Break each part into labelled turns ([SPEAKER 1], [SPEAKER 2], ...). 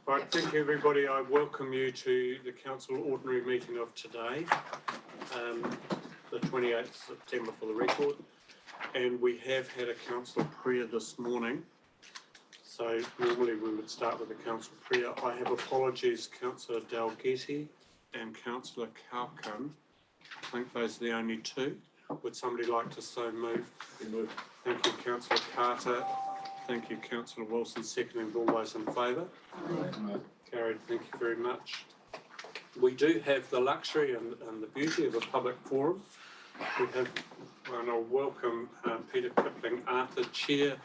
[SPEAKER 1] Right, thank you everybody. I welcome you to the Council Ordinary Meeting of today, the 28th September for the record. And we have had a council prayer this morning. So normally we would start with the council prayer. I have apologies, Councillor Dalgety and Councillor Kalkan. I think those are the only two. Would somebody like to so move? Thank you, Councillor Carter. Thank you, Councillor Wilson. Seconding, all those in favour? Carried. Thank you very much. We do have the luxury and the beauty of a public forum. We have, and I'll welcome Peter Kipling, Arthur, Chair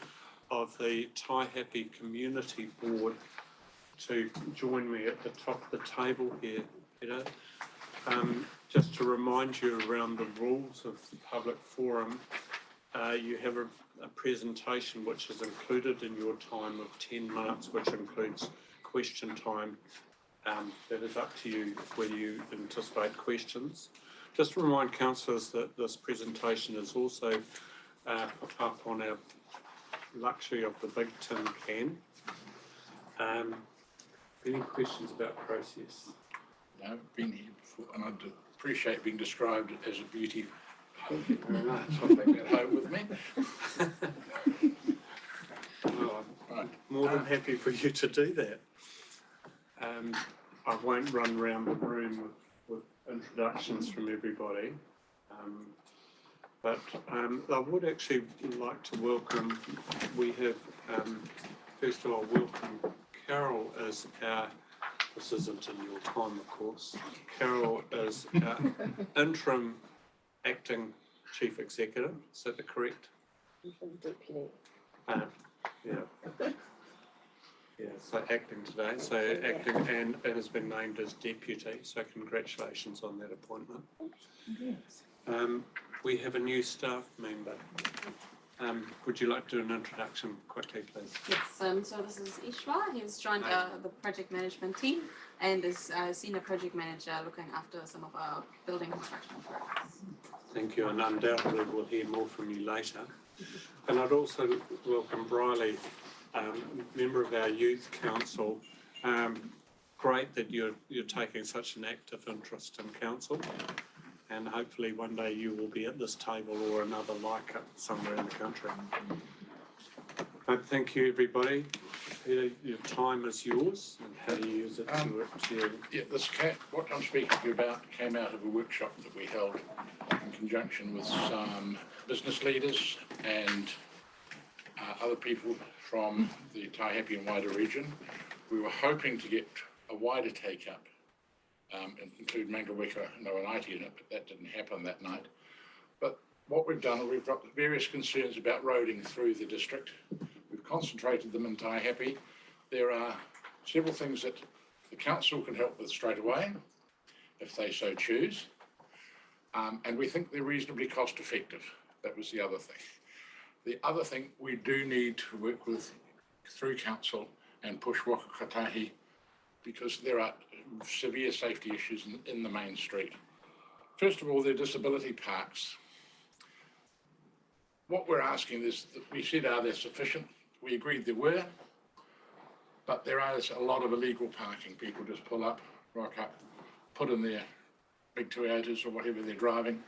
[SPEAKER 1] of the Taihape Community Board, to join me at the top of the table here, Peter. Just to remind you around the rules of the public forum, you have a presentation which is included in your time of 10 minutes, which includes question time. That is up to you whether you anticipate questions. Just to remind councillors that this presentation is also put up on our luxury of the big tin can. Any questions about process?
[SPEAKER 2] No, I've been here before, and I appreciate being described as a beauty. Thank you very much. I'll take that home with me.
[SPEAKER 1] Well, I'm more than happy for you to do that. I won't run around the room with introductions from everybody, but I would actually like to welcome, we have, first of all, welcome Carol as our, this isn't in your time, of course, Carol is our interim acting chief executive. Is that the correct?
[SPEAKER 3] Deputy.
[SPEAKER 1] Yeah. Yeah, so acting today, so acting and has been named as deputy, so congratulations on that appointment.
[SPEAKER 3] Yes.
[SPEAKER 1] We have a new staff member. Would you like to do an introduction quickly, please?
[SPEAKER 4] Yes, so this is Ishwa. He's joined the project management team and is senior project manager looking after some of our building construction projects.
[SPEAKER 1] Thank you, and undoubtedly we'll hear more from you later. And I'd also welcome Briley, member of our youth council. Great that you're taking such an active interest in council, and hopefully one day you will be at this table or another like it somewhere in the country. Thank you, everybody. Peter, your time is yours, and how do you use it to
[SPEAKER 2] Yeah, what I'm speaking to you about came out of a workshop that we held in conjunction with some business leaders and other people from the Taihape and wider region. We were hoping to get a wider take-up, and include Mangaweka and Noanaiti in it, but that didn't happen that night. But what we've done, we've got various concerns about roading through the district. We've concentrated them in Taihape. There are several things that the council can help with straight away, if they so choose. And we think they're reasonably cost effective. That was the other thing. The other thing we do need to work with through council and push Waka Kotahi, because there are severe safety issues in the main street. First of all, their disability parks. What we're asking is that we said, are they sufficient? We agreed there were, but there is a lot of illegal parking. People just pull up, rock up, put in their big Toyotas or whatever they're driving,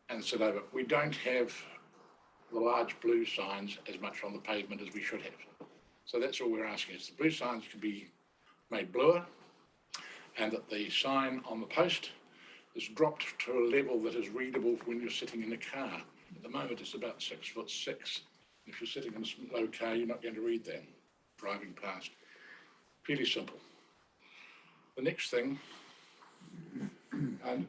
[SPEAKER 2] and sit over. We don't have the large blue signs as much on the pavement as we should have. So that's all we're asking, is the blue signs can be made bluer, and that the sign on the post is dropped to a level that is readable when you're sitting in a car. At the moment it's about 6'6". If you're sitting in a low car, you're not going to read that driving past. Fairly simple. The next thing, and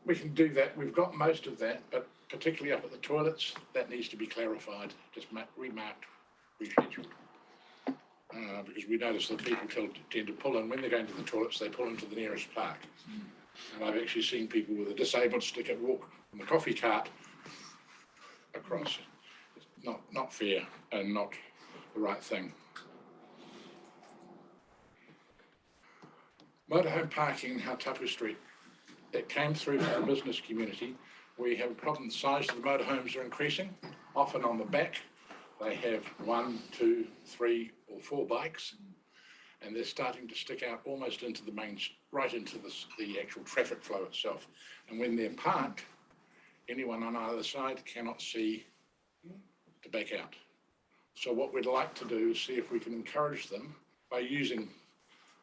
[SPEAKER 2] we can do that, we've got most of that, but particularly up at the toilets, that needs to be clarified, just remarked, rescheduled. Because we notice that people tend to pull in, when they're going to the toilets, they pull into the nearest park. And I've actually seen people with a disabled sticker walk from the coffee cart across. It's not fair and not the right thing. Motorhome parking in Hautapu Street. It came through from the business community. We have a problem, the size of the motorhomes are increasing. Often on the back, they have 1, 2, 3 or 4 bikes. and they're starting to stick out almost into the main, right into the actual traffic flow itself. And when they're parked, anyone on either side cannot see to back out. So what we'd like to do is see if we can encourage them by using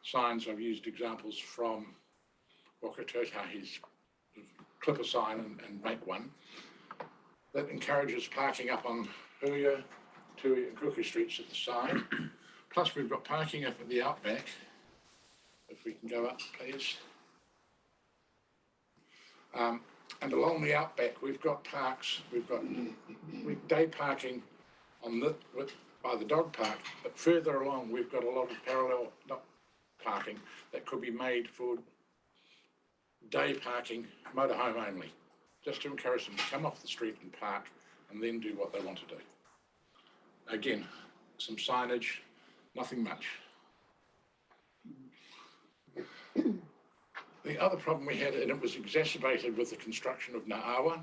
[SPEAKER 2] signs. I've used examples from Wakatotahi's clip a sign and make one that encourages parking up on Huia, Tui and Kuku streets at the side. Plus we've got parking up at the outback. If we can go up, please. And along the outback, we've got parks. We've got day parking on by the dog park, but further along, we've got a lot of parallel parking that could be made for day parking, motorhome only, just to encourage them to come off the street and park and then do what they want to do. Again, some signage, nothing much. The other problem we had, and it was exacerbated with the construction of Na'awa,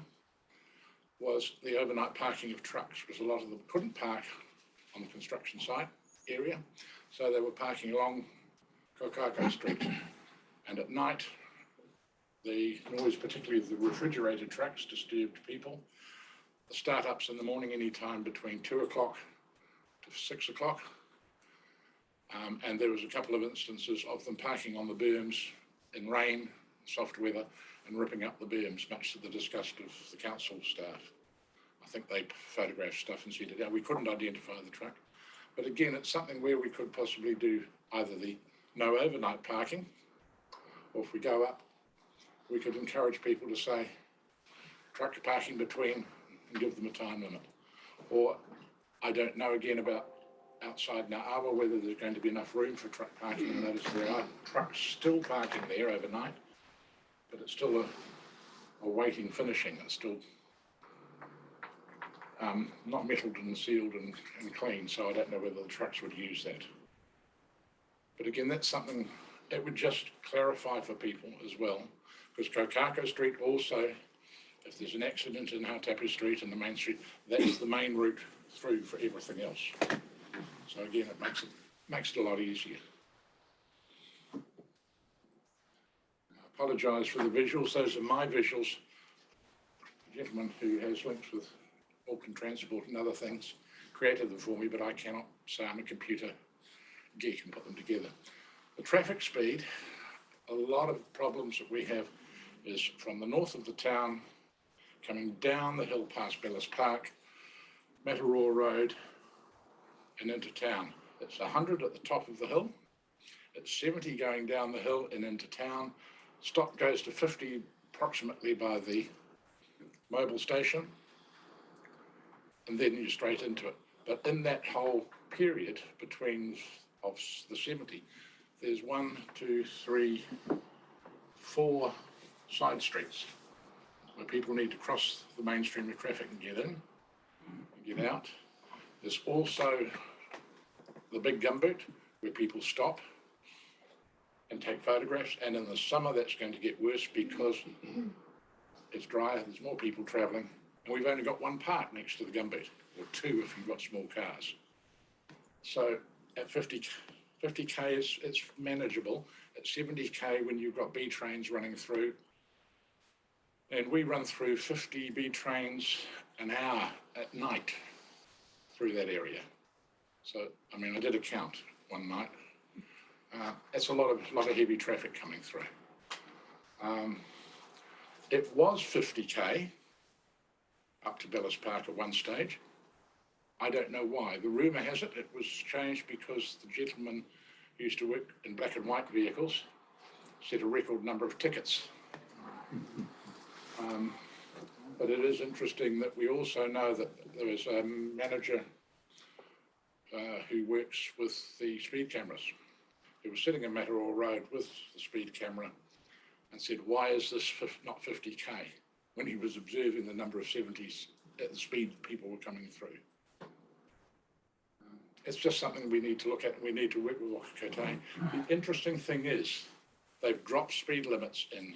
[SPEAKER 2] was the overnight parking of trucks, because a lot of them couldn't park on the construction site area, so they were parking along Kokako Street. And at night, the noise, particularly of the refrigerated trucks, disturbed people. The start-ups in the morning, any time between 2 o'clock to 6 o'clock. And there was a couple of instances of them parking on the berms in rain, soft weather, and ripping up the berms, much to the disgust of the council staff. I think they photographed stuff and said, yeah, we couldn't identify the truck. But again, it's something where we could possibly do either the no overnight parking, or if we go up, we could encourage people to say, truck parking between, and give them a time limit. Or I don't know again about outside Na'awa whether there's going to be enough room for truck parking. I notice there are trucks still parking there overnight, but it's still a waiting finishing. It's still not metalled and sealed and clean, so I don't know whether the trucks would use that. But again, that's something that would just clarify for people as well, because Kokako Street also, if there's an accident in Hautapu Street and the main street, that's the main route through for everything else. So again, it makes it a lot easier. I apologise for the visuals. Those are my visuals. The gentleman who has links with Auckland Transport and other things created them for me, but I cannot say I'm a computer geek and put them together. The traffic speed, a lot of problems that we have is from the north of the town, coming down the hill past Bellis Park, Mataroa Road, and into town. It's 100 at the top of the hill. It's 70 going down the hill and into town. Stop goes to 50 approximately by the mobile station, and then you're straight into it. But in that whole period between of the 70, there's 1, 2, 3, 4 side streets where people need to cross the mainstream of traffic and get in and get out. There's also the big gumboot where people stop and take photographs, and in the summer that's going to get worse because it's drier, there's more people travelling, and we've only got one park next to the gumboot, or 2 if you've got small cars. So at 50k it's manageable. At 70k when you've got B trains running through, and we run through 50 B trains an hour at night through that area. So, I mean, I did a count one night. It's a lot of heavy traffic coming through. It was 50k up to Bellis Park at one stage. I don't know why. The rumour has it was changed because the gentleman who used to work in black and white vehicles set a record number of tickets. But it is interesting that we also know that there was a manager who works with the speed cameras, who was sitting in Mataroa Road with the speed camera and said, why is this not 50k? When he was observing the number of 70s at the speed people were coming through. It's just something we need to look at. We need to work with Whakakotahi. The interesting thing is they've dropped speed limits in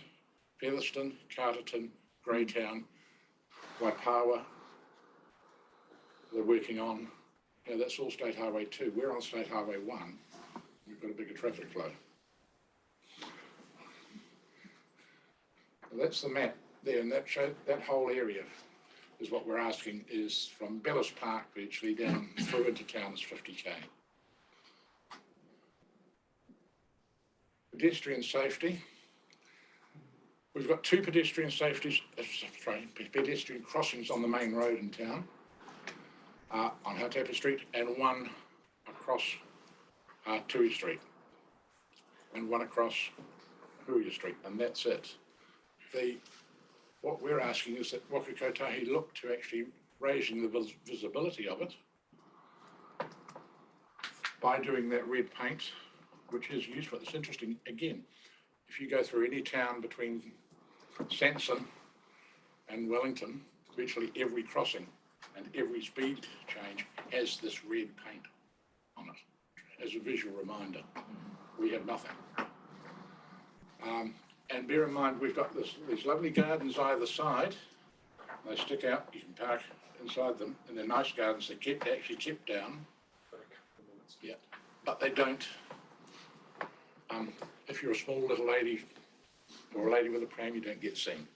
[SPEAKER 2] Featherston, Carterton, Greytown, Waipawa. They're working on, that's all State Highway 2. We're on State Highway 1. We've got a bigger traffic flow. Well, that's the map there, and that whole area is what we're asking is from Bellis Park virtually down through into town is 50k. Pedestrian safety. We've got two pedestrian pedestrian crossings on the main road in town, on Hautapa Street, and one across Tui Street, and one across Huria Street, and that's it. What we're asking is that Waka Kotahi look to actually raising the visibility of it by doing that red paint, which is useful. It's interesting, again, if you go through any town between Sanson and Wellington, virtually every crossing and every speed change has this red paint on it as a visual reminder. We have nothing. And bear in mind, we've got these lovely gardens either side. They stick out, you can park inside them, and they're nice gardens. They're actually kept down. Yeah, but they don't. If you're a small little lady or a lady with a pram, you don't get seen.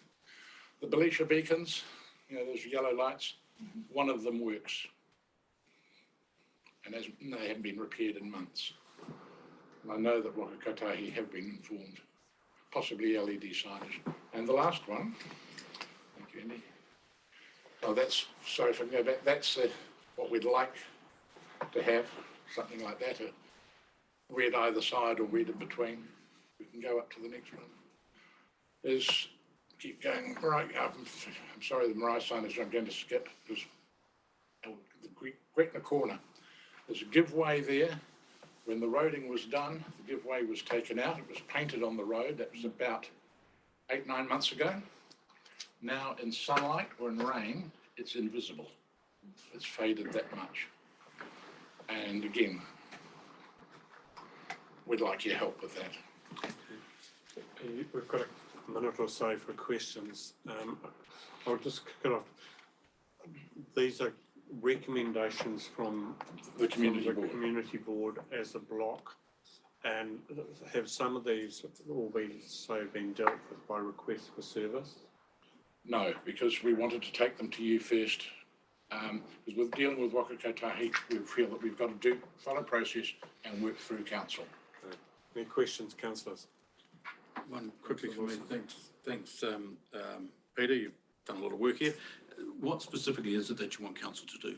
[SPEAKER 2] The Belisha beacons, those yellow lights, one of them works. And they haven't been repaired in months. And I know that Waka Kotahi have been informed, possibly LED signage. And the last one, thank you, Andy. Oh, sorry if I can go back, that's what we'd like to have, something like that, a red either side or red in between. We can go up to the next one. Keep going right up. I'm sorry, the Marai signage I'm going to skip, because the Gretna corner, there's a giveaway there. When the roading was done, the giveaway was taken out. It was painted on the road. That was about 8-9 months ago. Now in sunlight or in rain, it's invisible. It's faded that much. And again, we'd like your help with that.
[SPEAKER 1] We've got a minute or so for questions. I'll just kick it off. These are recommendations from
[SPEAKER 2] The community
[SPEAKER 1] board as a block, and have some of these all been dealt with by request for service?
[SPEAKER 2] No, because we wanted to take them to you first. Because with dealing with Waka Kotahi, we feel that we've got to follow process and work through council.
[SPEAKER 1] Any questions, councillors?
[SPEAKER 5] One quickly for me. Thanks, Peter. You've done a lot of work here. What specifically is it that you want council to do?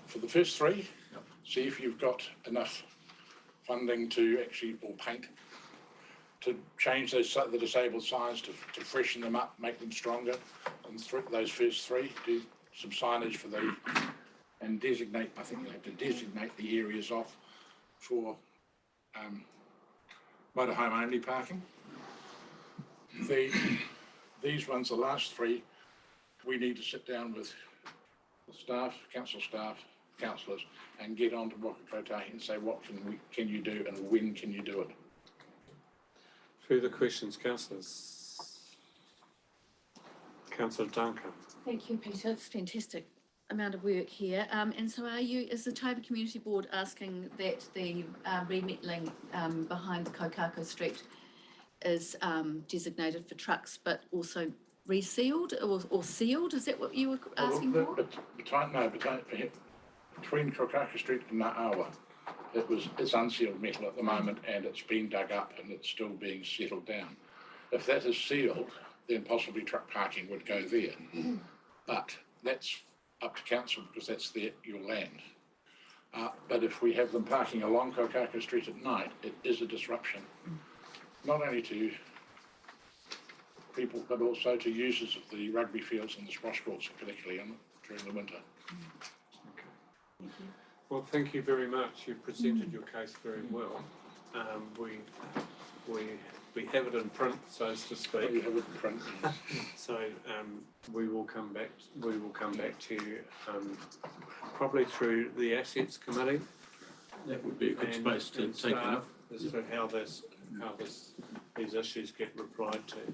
[SPEAKER 2] For the first three, see if you've got enough funding to actually, or paint, to change the disabled signs, to freshen them up, make them stronger. And those first three, do some signage for them and designate, I think you have to designate the areas off for motorhome only parking. These ones, the last three, we need to sit down with staff, councillors, and get on to Waka Kotahi and say, what can you do and when can you do it?
[SPEAKER 1] Further questions, councillors? Councillor Duncan.
[SPEAKER 3] Thank you, Peter. It's fantastic amount of work here. And so is the Taipa Community Board asking that the remettling behind Kokako Street is designated for trucks, but also resealed or sealed? Is that what you were asking for?
[SPEAKER 2] Between Kokako Street and Na'awa, it's unsealed metal at the moment, and it's been dug up and it's still being settled down. If that is sealed, then possibly truck parking would go there. But that's up to council because that's your land. But if we have them parking along Kokako Street at night, it is a disruption, not only to people, but also to users of the rugby fields and the squash courts, particularly during the winter.
[SPEAKER 3] Thank you.
[SPEAKER 1] Well, thank you very much. You've presented your case very well. We have it in print, so to speak.
[SPEAKER 2] We have it in print.
[SPEAKER 1] So we will come back. We will come back to you probably through the assets committee.
[SPEAKER 5] That would be a good space to take it up.
[SPEAKER 1] As to how these issues get replied to.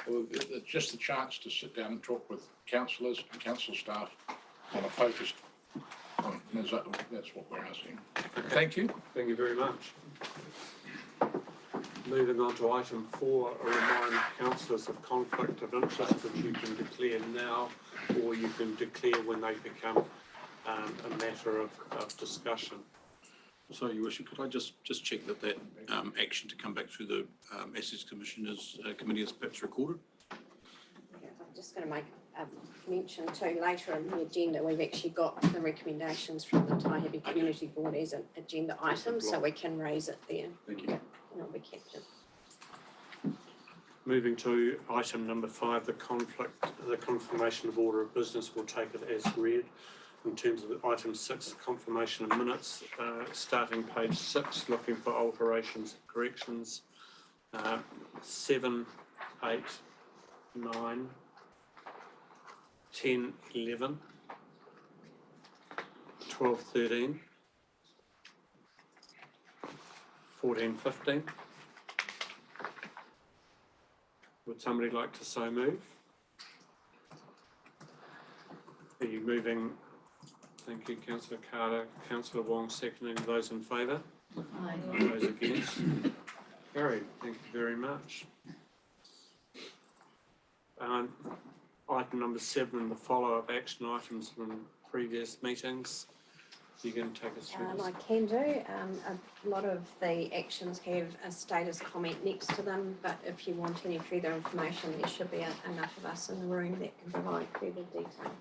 [SPEAKER 2] Well, it's just a chance to sit down and talk with councillors and council staff on a focused That's what we're asking. Thank you.
[SPEAKER 1] Thank you very much. Moving on to item 4, a reminder councillors of conflict of interest, which you can declare now, or you can declare when they become a matter of discussion.
[SPEAKER 5] So, Your Worship, could I just check that action to come back through the Assets Commissioners Committee is perhaps recorded?
[SPEAKER 6] Yeah, I'm just going to make a mention too, later in the agenda, we've actually got the recommendations from the Taihape Community Board as an agenda item, so we can raise it there.
[SPEAKER 5] Thank you.
[SPEAKER 6] Yeah, and it'll be captured.
[SPEAKER 1] Moving to item number 5, the confirmation of order of business, we'll take it as read. In terms of item 6, confirmation of minutes, starting page 6, looking for alterations and corrections. 7, 8, 9, 10, 11, 12, 13, 14, 15. Would somebody like to so move? Are you moving? Thank you, Councillor Carter. Councillor Wong seconding. Those in favour?
[SPEAKER 3] Aye.
[SPEAKER 1] Those against? Carried. Thank you very much. Item number 7, the follow-up action items from previous meetings. You can take us through this.
[SPEAKER 6] I can do. A lot of the actions have a status comment next to them, but if you want any further information, there should be enough of us in the room that can provide further detail.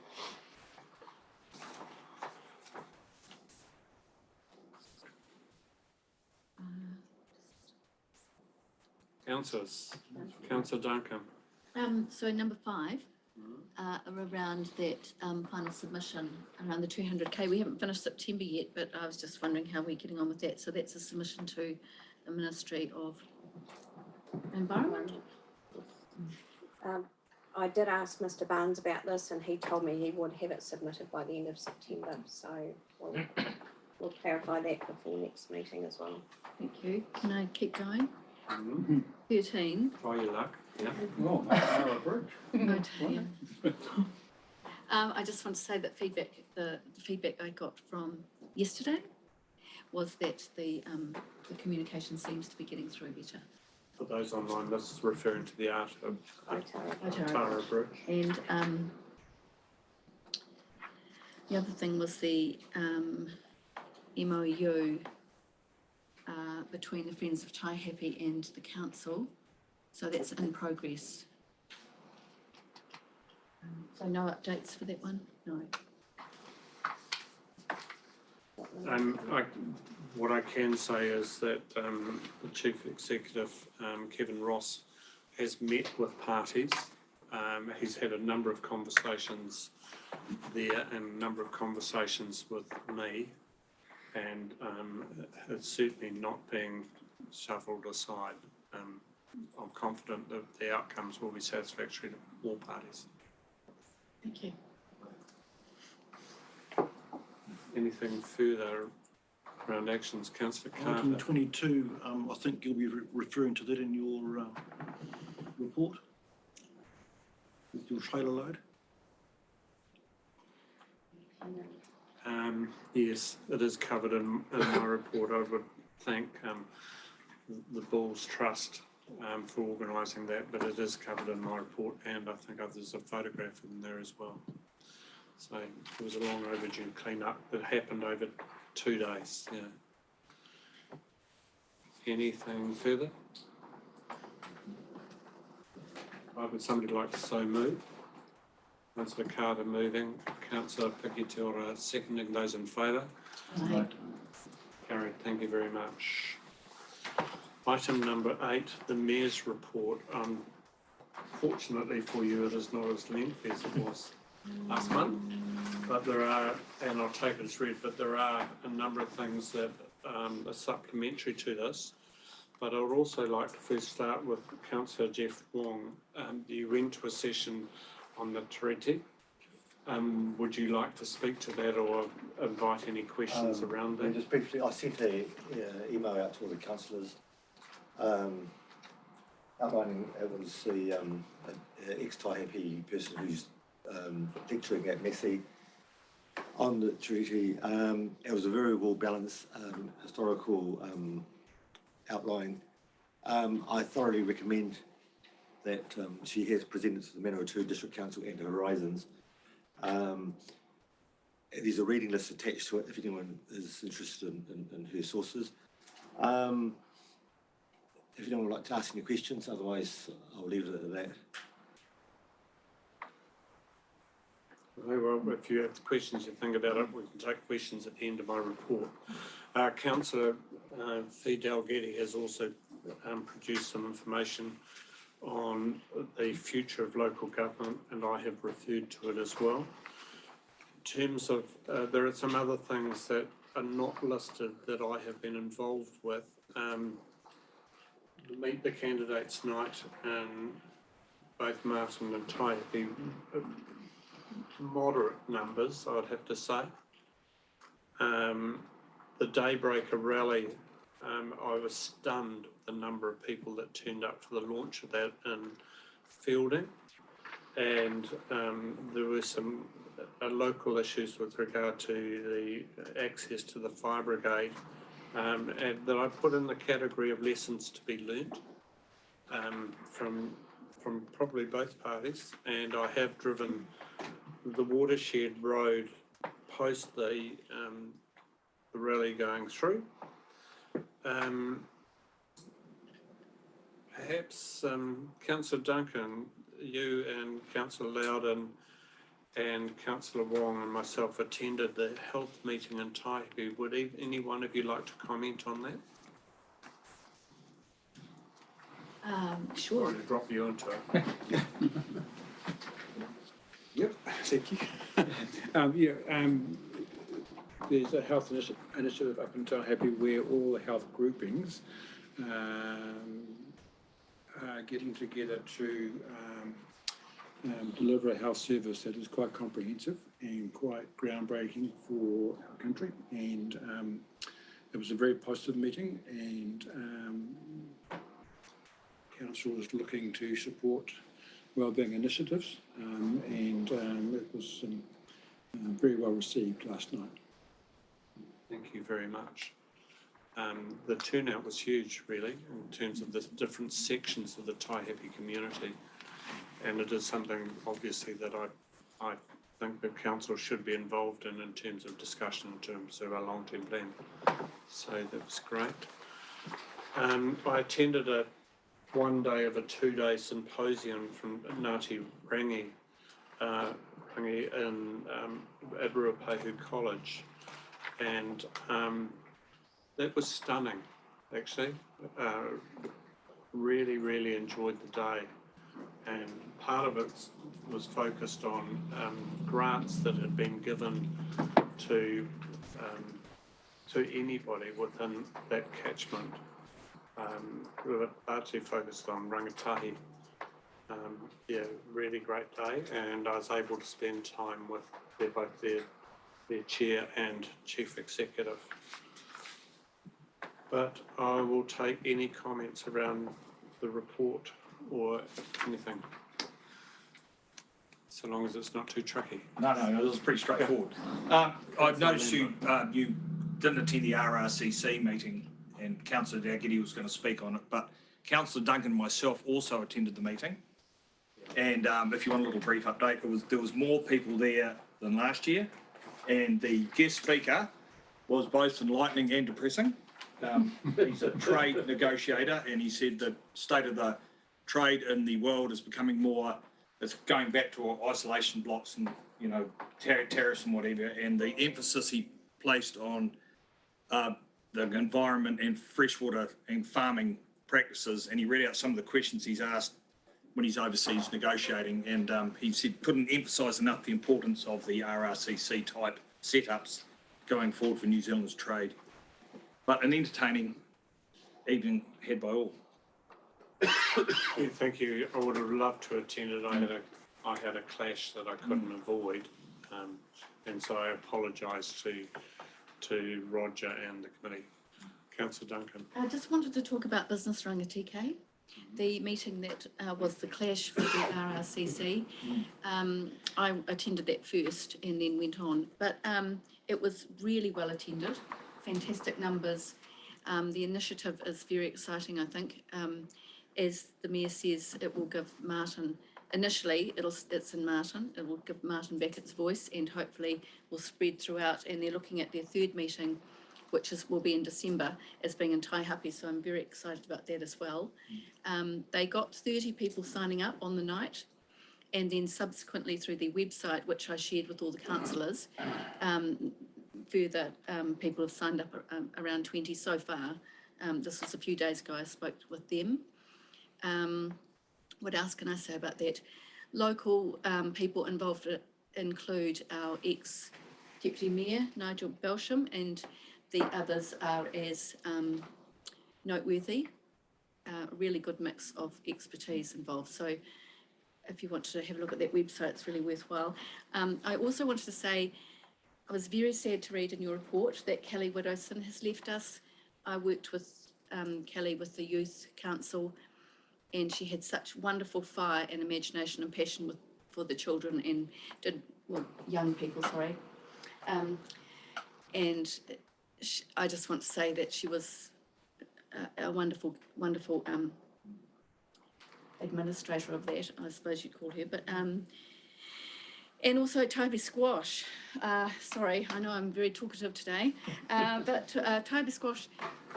[SPEAKER 1] Councillors. Councillor Duncan.
[SPEAKER 3] So number 5, around that final submission around the 200k. We haven't finished September yet, but I was just wondering how we're getting on with that. So that's a submission to the Ministry of Environment.
[SPEAKER 6] I did ask Mr. Barnes about this and he told me he would have it submitted by the end of September, so we'll clarify that before next meeting as well.
[SPEAKER 3] Thank you. Can I keep going? 13.
[SPEAKER 1] Try your luck. Yeah.
[SPEAKER 5] Oh, Nara Bridge.
[SPEAKER 3] Oh, dear. I just want to say that the feedback I got from yesterday was that the communication seems to be getting through better.
[SPEAKER 1] For those online, this is referring to the art of
[SPEAKER 6] Otara.
[SPEAKER 1] Tara Bridge.
[SPEAKER 3] And the other thing was the MOU between the Friends of Taihape and the council. So that's in progress. So no updates for that one? No.
[SPEAKER 1] What I can say is that the Chief Executive, Kevin Ross, has met with parties. He's had a number of conversations there and a number of conversations with me, and it's certainly not being shuffled aside. I'm confident that the outcomes will be satisfactory to all parties.
[SPEAKER 3] Thank you.
[SPEAKER 1] Anything further around actions, Councillor
[SPEAKER 7] Item
[SPEAKER 1] Carter?
[SPEAKER 7] 22, I think you'll be referring to that in your report with your trailer load.
[SPEAKER 1] Yes, it is covered in my report. I would thank the Bulls Trust for organising that, but it is covered in my report, and I think there's a photograph in there as well. So it was a long overdue clean-up that happened over 2 days. Yeah. Anything further? Would somebody like to so move? Councillor Carter moving, Councillor Pikitiora seconding. Those in favour?
[SPEAKER 3] Aye.
[SPEAKER 1] Carried, thank you very much. Item number 8, the Mayor's report. Fortunately for you, it is not as lengthy as it was last month, but there are, and I'll take it as read, but there are a number of things that are supplementary to this. But I would also like to first start with Councillor Jeff Wong. You went to a session on the treaty. Would you like to speak to that or invite any questions around that?
[SPEAKER 8] Just briefly, I sent an email out to all the councillors outlining it was the ex-Taihape person who's lecturing at Messi On the treaty, it was a very well balanced historical outline. I thoroughly recommend that she has presented to the Manawatu District Council and to Horizons. There's a reading list attached to it if anyone is interested in her sources. If anyone would like to ask any questions, otherwise I'll leave it at that.
[SPEAKER 1] Okay, well, if you have questions, you think about it, we can take questions at the end of my report. Councillor Fee Dalgety has also produced some information on the future of local government, and I have referred to it as well. In terms of, there are some other things that are not listed that I have been involved with. Meet the Candidates Night in both Martin and Taihape, moderate numbers, I'd have to say. The Daybreaker Rally, I was stunned at the number of people that turned up for the launch of that in Fielding, and there were some local issues with regard to the access to the fire brigade, and that I put in the category of lessons to be learnt from probably both parties. And I have driven the Watershed Road post the rally going through. Perhaps Councillor Duncan, you and Councillor Loudon and Councillor Wong and myself attended the health meeting in Taihape. Would any one of you like to comment on that?
[SPEAKER 3] Sure.
[SPEAKER 1] Or to drop you into it?
[SPEAKER 9] Yep, thank you. There's a health initiative up in Taihape where all the health groupings are getting together to deliver a health service that is quite comprehensive and quite groundbreaking for our country. And it was a very positive meeting, and Council is looking to support wellbeing initiatives, and it was very well received last night.
[SPEAKER 1] Thank you very much. The turnout was huge, really, in terms of the different sections of the Taihape community, and it is something, obviously, that I think the council should be involved in terms of discussion, in terms of our long-term plan. So that was great. I attended a one-day of a two-day symposium from Ngāti Rangi in at Ruapehu College, and that was stunning, actually. Really enjoyed the day, and part of it was focused on grants that had been given to anybody within that catchment. We were largely focused on rangatahi. Yeah, really great day, and I was able to spend time with both their chair and chief executive. But I will take any comments around the report or anything, so long as it's not too tricky.
[SPEAKER 10] No, it was pretty straightforward. I've noticed you didn't attend the RRCC meeting, and Councillor Dalgety was going to speak on it, but Councillor Duncan and myself also attended the meeting. And if you want a little brief update, there was more people there than last year, and the guest speaker was both enlightening and depressing. He's a trade negotiator, and he said the state of the trade in the world is becoming more, it's going back to isolation blocks and, you know, tariffs and whatever, and the emphasis he placed on the environment and freshwater and farming practices, and he read out some of the questions he's asked when he's overseas negotiating, and he said couldn't emphasise enough the importance of the RRCC type setups going forward for New Zealand's trade. But an entertaining evening had by all.
[SPEAKER 1] Yeah, thank you. I would have loved to attend it. I had a clash that I couldn't avoid, and so I apologise to Roger and the committee. Councillor Duncan.
[SPEAKER 3] I just wanted to talk about business rangatike. the meeting that was the clash for the RRCC. I attended that first and then went on, but it was really well attended, fantastic numbers. The initiative is very exciting, I think. As the Mayor says, it will give Martin, initially it's in Martin, it will give Martin back its voice and hopefully will spread throughout, and they're looking at their third meeting, which will be in December, as being in Taihape, so I'm very excited about that as well. They got 30 people signing up on the night, and then subsequently through their website, which I shared with all the councillors, further people have signed up, around 20 so far. This was a few days ago, I spoke with them. What else can I say about that? Local people involved include our ex-Deputy Mayor, Nigel Belsham, and the others are as noteworthy. A really good mix of expertise involved. So if you want to have a look at that website, it's really worthwhile. I also wanted to say, I was very sad to read in your report that Kelly Widowson has left us. I worked with Kelly with the Youth Council, and she had such wonderful fire and imagination and passion for the children and young people, sorry. And I just want to say that she was a wonderful, wonderful administrator of that, I suppose you'd call her. But and also Toby Squash. Sorry, I know I'm very talkative today, but Toby Squash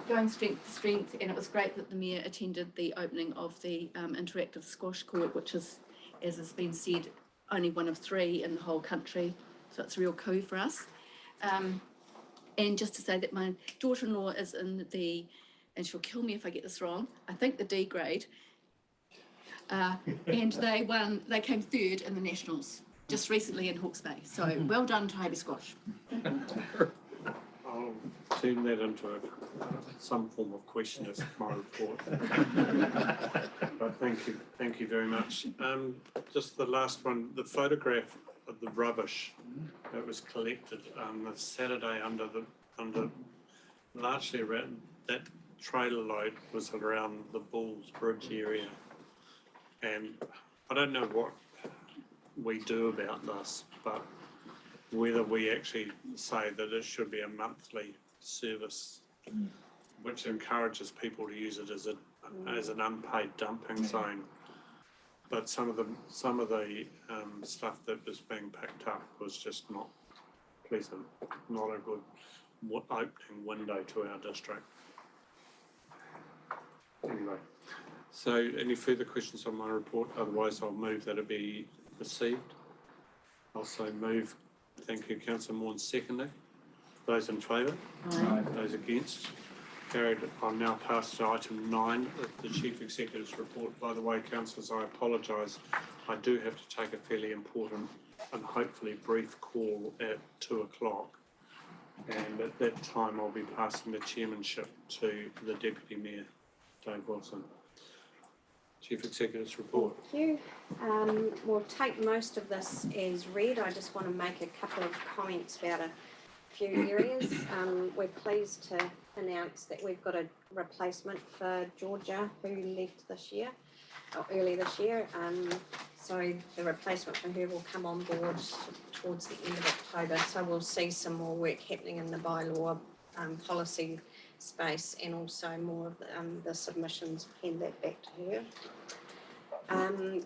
[SPEAKER 3] going strength to strength, and it was great that the Mayor attended the opening of the interactive squash court, which is, as has been said, only one of 3 in the whole country. So it's a real coup for us. And just to say that my daughter-in-law is in the, and she'll kill me if I get this wrong, I think the D grade, and they came 3rd in the Nationals just recently in Hawke's Bay. So well done, Toby Squash.
[SPEAKER 1] I'll turn that into some form of question as my report. But thank you very much. Just the last one, the photograph of the rubbish that was collected the Saturday under largely around that trailer load was around the Bulls Bridge area, and I don't know what we do about this, but whether we actually say that it should be a monthly service, which encourages people to use it as an unpaid dumping zone. But some of the stuff that was being picked up was just not pleasant, not a good opening window to our district. Anyway, so any further questions on my report? Otherwise, I'll move that it be received. Also move. Thank you, Councillor Moore, secondly. Those in favour?
[SPEAKER 3] Aye.
[SPEAKER 1] Those against? Carried. I'll now pass to item 9, the Chief Executive's report. By the way, councillors, I apologise. I do have to take a fairly important and hopefully brief call at 2 o'clock. And at that time, I'll be passing the chairmanship to the Deputy Mayor, Dave Wilson. Chief Executive's report.
[SPEAKER 6] Thank you. We'll take most of this as read. I just want to make a couple of comments about a few areas. We're pleased to announce that we've got a replacement for Georgia, who left this year, or early this year. So the replacement for her will come on board towards the end of October. So we'll see some more work happening in the bylaw policy space, and also more of the submissions, hand that back to her.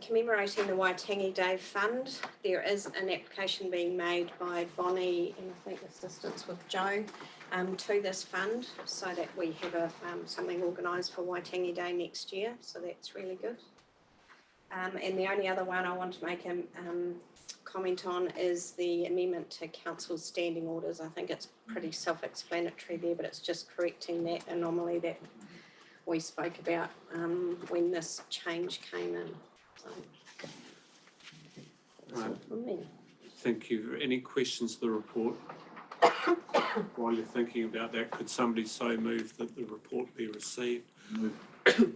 [SPEAKER 6] Commemorating the Waitangi Day Fund, there is an application being made by Bonnie, and I think assistance with Joe, to this fund, so that we have something organised for Waitangi Day next year, so that's really good. And the only other one I want to make a comment on is the amendment to council's standing orders. I think it's pretty self-explanatory there, but it's just correcting that anomaly that we spoke about when this change came in. So, that's all from me.
[SPEAKER 1] Thank you. Any questions to the report? While you're thinking about that, could somebody so move that the report be received?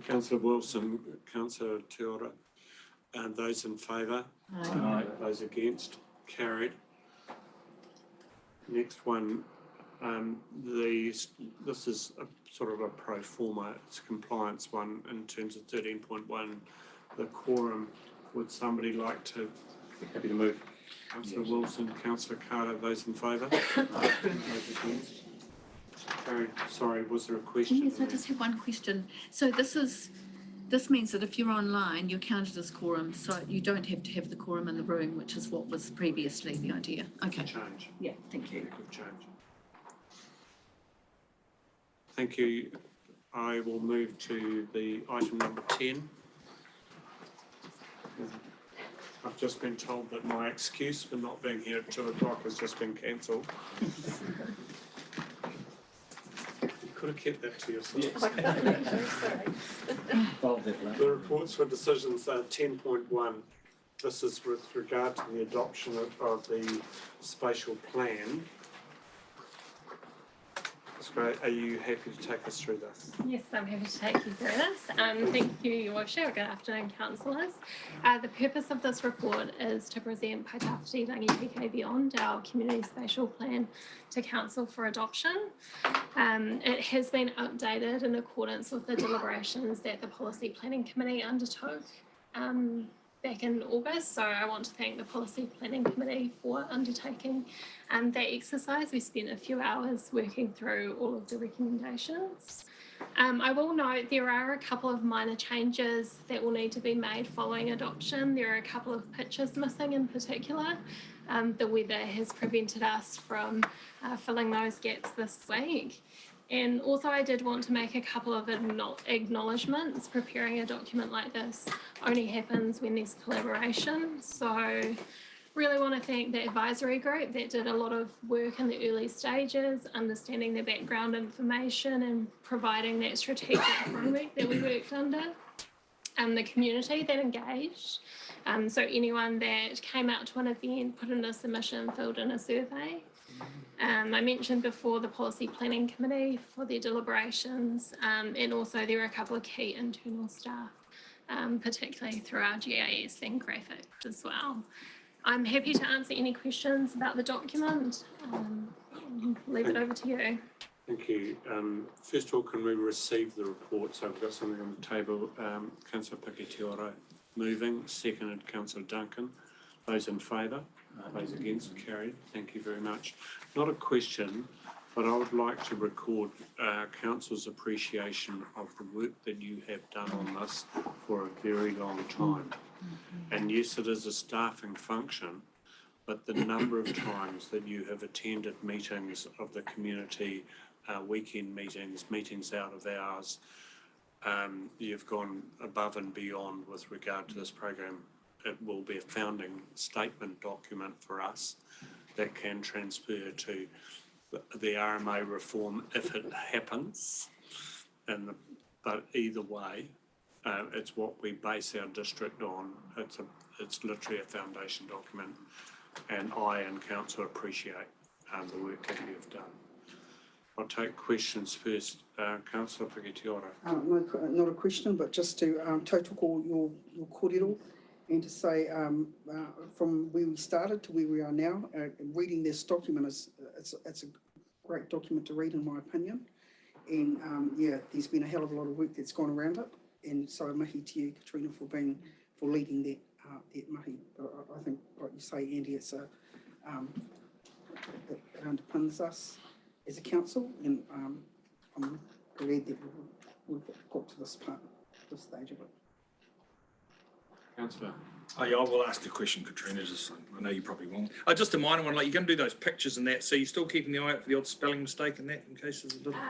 [SPEAKER 1] Councillor Wilson, Councillor Te Ora, and those in favour?
[SPEAKER 3] Aye.
[SPEAKER 1] Those against? Carried. Next one, This is a sort of a pro forma, it's a compliance one in terms of 13.1, the quorum. Would somebody like to? Happy to move. Councillor Wilson, Councillor Carter, those in favour? Those against? Carried. Sorry, was there a question?
[SPEAKER 3] Yes, I just have one question. So this means that if you're online, you're counted as quorum, so you don't have to have the quorum in the room, which is what was previously the idea. Okay.
[SPEAKER 1] Change.
[SPEAKER 3] Yeah, thank you.
[SPEAKER 1] Good change. Thank you. I will move to the item number 10. I've just been told that my excuse for not being here at 2 o'clock has just been cancelled. You could have kept that to yourself. The reports for decisions are 10.1. This is with regard to the adoption of the spatial plan. That's great. Are you happy to take us through this?
[SPEAKER 11] Yes, I'm happy to take you through this. Thank you, Your Worship. Good afternoon, councillors. The purpose of this report is to present Paitawhiti Rangi PK Beyond, our community spatial plan, to council for adoption. It has been updated in accordance with the deliberations that the Policy Planning Committee undertook back in August. So I want to thank the Policy Planning Committee for undertaking that exercise. We spent a few hours working through all of the recommendations. I will note there are a couple of minor changes that will need to be made following adoption. There are a couple of pictures missing in particular. The weather has prevented us from filling those gaps this week. And also I did want to make a couple of acknowledgements. Preparing a document like this only happens when there's collaboration. So really want to thank the advisory group that did a lot of work in the early stages, understanding the background information and providing that strategic framework that we worked under. The community that engaged. So anyone that came out to an event, put in a submission, filled in a survey. I mentioned before the Policy Planning Committee for their deliberations, and also there are a couple of key internal staff, particularly through our GIS and graphics as well. I'm happy to answer any questions about the document. Leave it over to you.
[SPEAKER 1] Thank you. First of all, can we receive the report? So we've got something on the table. Councillor Pikitiora moving, seconded Councillor Duncan. Those in favour? Those against? Carried. Thank you very much. Not a question, but I would like to record Council's appreciation of the work that you have done on this for a very long time. And yes, it is a staffing function, but the number of times that you have attended meetings of the community, weekend meetings, meetings out of hours, you've gone above and beyond with regard to this program. It will be a founding statement document for us that can transfer to the RMA reform if it happens. But either way, it's what we base our district on. It's literally a foundation document, and I and council appreciate the work that you've done. I'll take questions first. Councillor Pikitiora.
[SPEAKER 12] No, not a question, but just to tautoko your kōrero, and to say from where we started to where we are now, reading this document it's a great document to read in my opinion. And yeah, there's been a hell of a lot of work that's gone around it. And so mahi to you, Katrina, for leading that mahi. I think, like you say, Andy, it's it underpins us as a council, and I'm glad that we've got to this stage of it.
[SPEAKER 1] Councillor.
[SPEAKER 10] Oh yeah, I will ask a question, Katrina. Just, I know you probably won't. Just a minor one. Like, you're going to do those pictures and that, so you're still keeping the eye out for the odd spelling mistake and that, in case there's a little.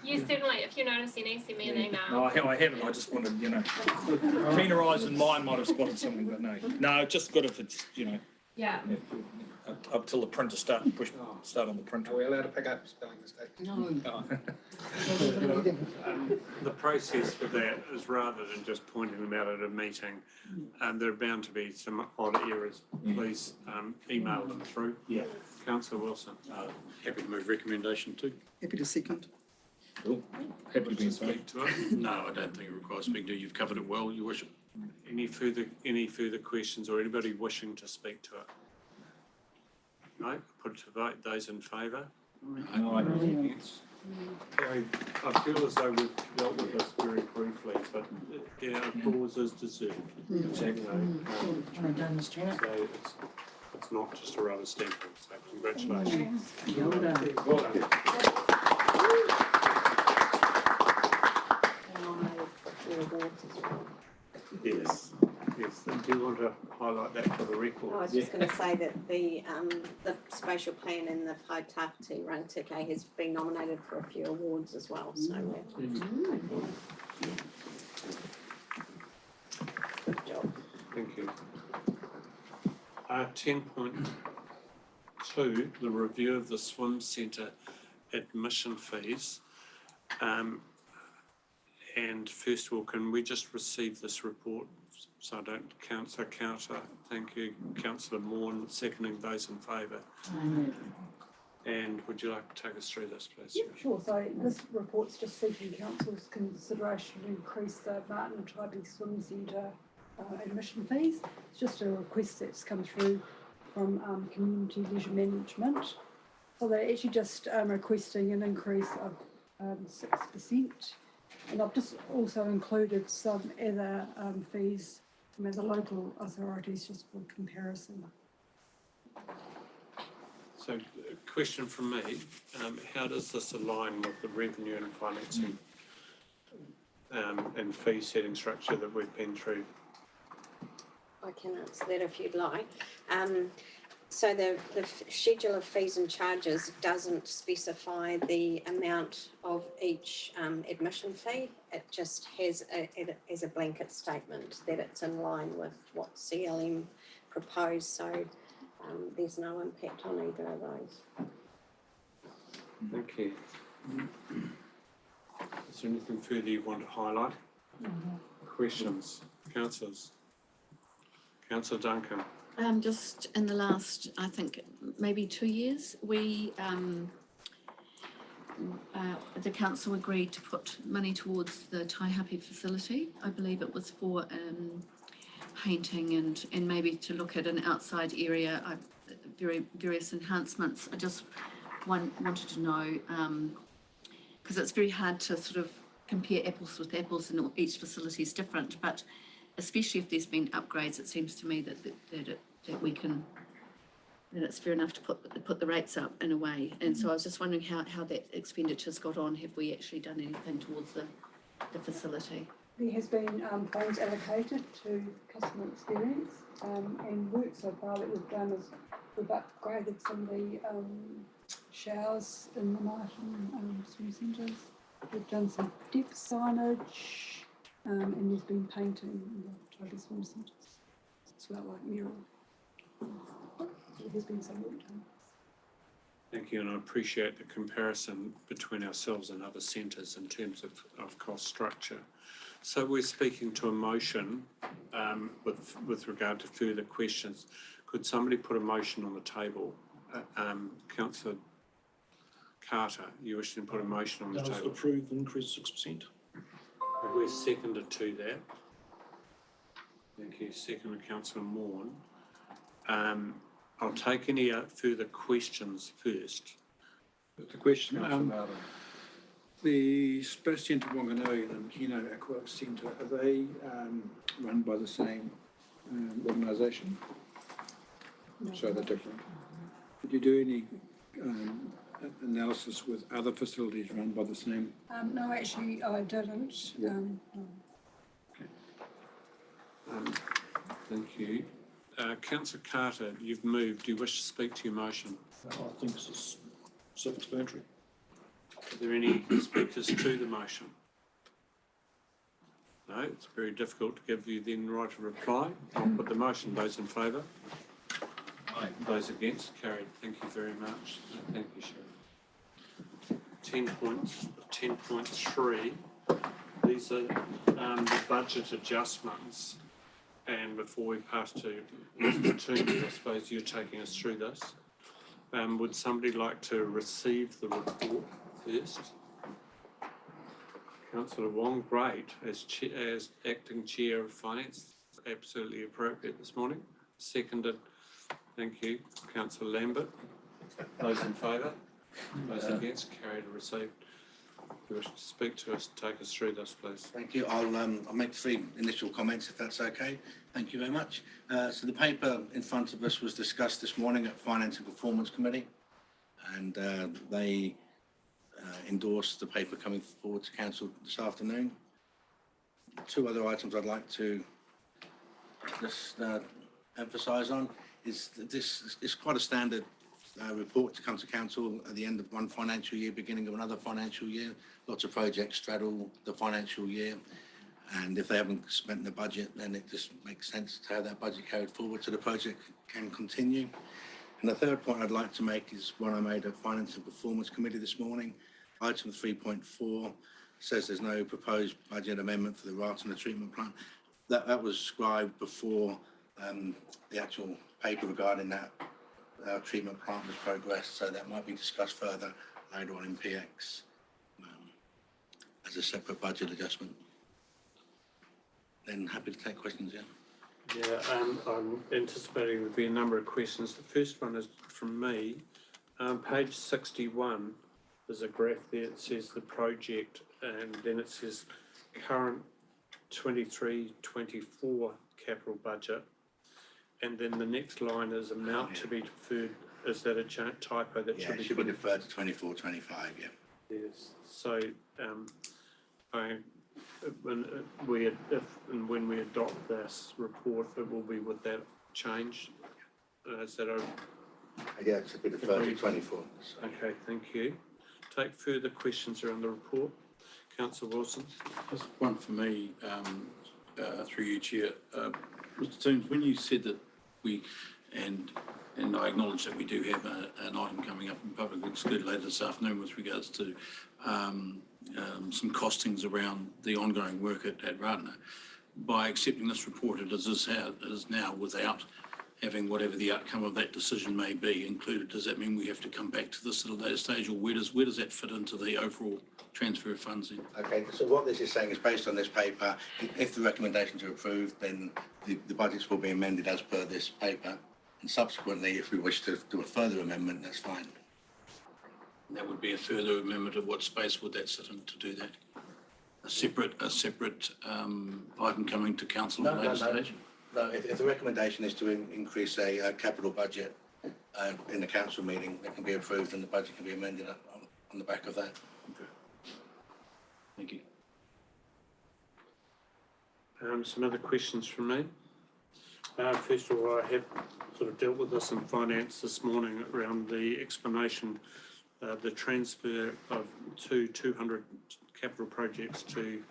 [SPEAKER 11] Yes, certainly. If you notice any, send me an email.
[SPEAKER 10] No, I haven't. I just wanted, keener eyes than mine might have spotted something, but no, just good if it's,
[SPEAKER 11] Yeah.
[SPEAKER 10] up till the printer start on the printer.
[SPEAKER 13] Are we allowed to pick up spelling mistakes?
[SPEAKER 3] No.
[SPEAKER 1] The process for that is rather than just pointing them out at a meeting, there are bound to be some odd errors. Please email them through.
[SPEAKER 10] Yeah.
[SPEAKER 1] Councillor Wilson.
[SPEAKER 5] Happy to move recommendation too.
[SPEAKER 12] Happy to second.
[SPEAKER 10] Cool. Happy to be involved.
[SPEAKER 1] Speak to it.
[SPEAKER 5] No, I don't think it requires speaking to. You've covered it well, Your Worship.
[SPEAKER 1] Any further questions or anybody wishing to speak to it? No, put it to vote. Those in favour, Against? I feel as though we've dealt with this very briefly, but yeah, applause is deserved.
[SPEAKER 5] Exactly.
[SPEAKER 1] So it's not just a rubber stamping, so congratulations.
[SPEAKER 12] Well done.
[SPEAKER 6] Nominated for a few awards as well.
[SPEAKER 1] Yes, yes, and do you want to highlight that for the record?
[SPEAKER 6] I was just going to say that the spatial plan in the Paitapiti Rangitike has been nominated for a few awards as well, so we're good job.
[SPEAKER 1] Thank you. 10.2, the review of the swim centre admission fees. And first of all, can we just receive this report so I don't counsellor counter? Thank you, Councillor Morn, seconding those in favour. And would you like to take us through this, please?
[SPEAKER 13] Yep, sure. So this report's just seeking council's consideration to increase the Martin Taipi Swim Centre admission fees. It's just a request that's come through from Community Leisure Management. So they're actually just requesting an increase of 6%. And I've just also included some other fees from other local authorities just for comparison.
[SPEAKER 1] So, a question from me, how does this align with the revenue and financing and fee setting structure that we've been through?
[SPEAKER 6] I can answer that if you'd like. So the schedule of fees and charges doesn't specify the amount of each admission fee. It just has as a blanket statement that it's in line with what CLM proposed. So there's no impact on either of those.
[SPEAKER 1] Thank you. Is there anything further you want to highlight? Questions? Councillors? Councillor Duncan?
[SPEAKER 3] Just in the last, I think, maybe 2 years, we, the council agreed to put money towards the Taihape facility. I believe it was for painting and maybe to look at an outside area, various enhancements. I just wanted to know, because it's very hard to sort of compare apples with apples and each facility is different, but especially if there's been upgrades, it seems to me that we can, that it's fair enough to put the rates up in a way. And so I was just wondering how that expenditure's got on. Have we actually done anything towards the facility?
[SPEAKER 13] There has been funds allocated to customer experience, and work so far that we've done is we've upgraded some of the showers in the Martin swim centres. We've done some depth signage, and there's been painting in the Taipi swim centres as well, like mural. There has been some work done.
[SPEAKER 1] Thank you, and I appreciate the comparison between ourselves and other centres in terms of cost structure. So we're speaking to a motion with regard to further questions. Could somebody put a motion on the table? Councillor Carter, you wish to put a motion on the table?
[SPEAKER 7] Approve the increase 6%.
[SPEAKER 1] We're seconded to that. Thank you. Seconded, Councillor Morn. I'll take any further questions first.
[SPEAKER 9] The question, the Space Centre Wanganui and Kino Aquatic Centre, are they run by the same organisation?
[SPEAKER 13] No.
[SPEAKER 9] So they're different. Did you do any analysis with other facilities run by the same?
[SPEAKER 13] No, actually, I didn't.
[SPEAKER 9] Yeah.
[SPEAKER 13] No.
[SPEAKER 1] Thank you. Councillor Carter, you've moved. Do you wish to speak to your motion?
[SPEAKER 7] I think this is self-explanatory.
[SPEAKER 1] Are there any speakers to the motion? No, it's very difficult to give you then right of reply. I'll put the motion. Those in favour? Aye. Those against? Carried. Thank you very much. Thank you, Sharon. 10.3. These are the budget adjustments. And before we pass to Mr. Toomey, I suppose you're taking us through this. Would somebody like to receive the report first? Councillor Wong, great. As acting chair of finance, absolutely appropriate this morning. Seconded, thank you, Councillor Lambert. Those in favour? Those against, carried, received. If you wish to speak to us, take us through this, please.
[SPEAKER 14] Thank you. I'll make 3 initial comments if that's okay. Thank you very much. So the paper in front of us was discussed this morning at Finance and Performance Committee, and they endorsed the paper coming forward to council this afternoon. 2 other items I'd like to just emphasise on is that this is quite a standard report to come to council at the end of one financial year, beginning of another financial year. Lots of projects straddle the financial year, and if they haven't spent the budget, then it just makes sense to have that budget carried forward so the project can continue. And the third point I'd like to make is one I made at Finance and Performance Committee this morning. Item 3.4 says there's no proposed budget amendment for the Ratana treatment plant. That was scribed before the actual paper regarding that treatment plant was progressed, so that might be discussed further later on in PX as a separate budget adjustment. Then happy to take questions, yeah.
[SPEAKER 1] Yeah, I'm anticipating there'll be a number of questions. The first one is from me. Page 61, there's a graph there. It says the project, and then it says current 23-24 capital budget. And then the next line is amount to be deferred. Is that a typo that should be?
[SPEAKER 14] Yeah, it should be deferred to 24-25, yeah.
[SPEAKER 1] Yes. So, when we adopt this report, it will be with that change. Is that okay?
[SPEAKER 14] Yeah, it should be deferred to 24. So.
[SPEAKER 1] Okay, thank you. Take further questions around the report. Councillor Wilson.
[SPEAKER 5] Just one for me, through you, Chair. Mr. Toombs, when you said that and I acknowledge that we do have an item coming up in public excluded later this afternoon with regards to some costings around the ongoing work at Ratana. By accepting this report, it is now without having whatever the outcome of that decision may be included. Does that mean we have to come back to this at a later stage, or where does that fit into the overall transfer of funds in?
[SPEAKER 14] Okay, so what this is saying is based on this paper, if the recommendations are approved, then the budgets will be amended as per this paper. And subsequently, if we wish to do a further amendment, that's fine.
[SPEAKER 5] And that would be a further amendment. Of what space would that sit in to do that? A separate item coming to council at a later stage?
[SPEAKER 14] No, if the recommendation is to increase a capital budget in the council meeting, that can be approved and the budget can be amended on the back of that.
[SPEAKER 5] Okay. Thank you.
[SPEAKER 1] Some other questions from me. First of all, I have sort of dealt with this in finance this morning around the explanation, the transfer of 200 capital projects to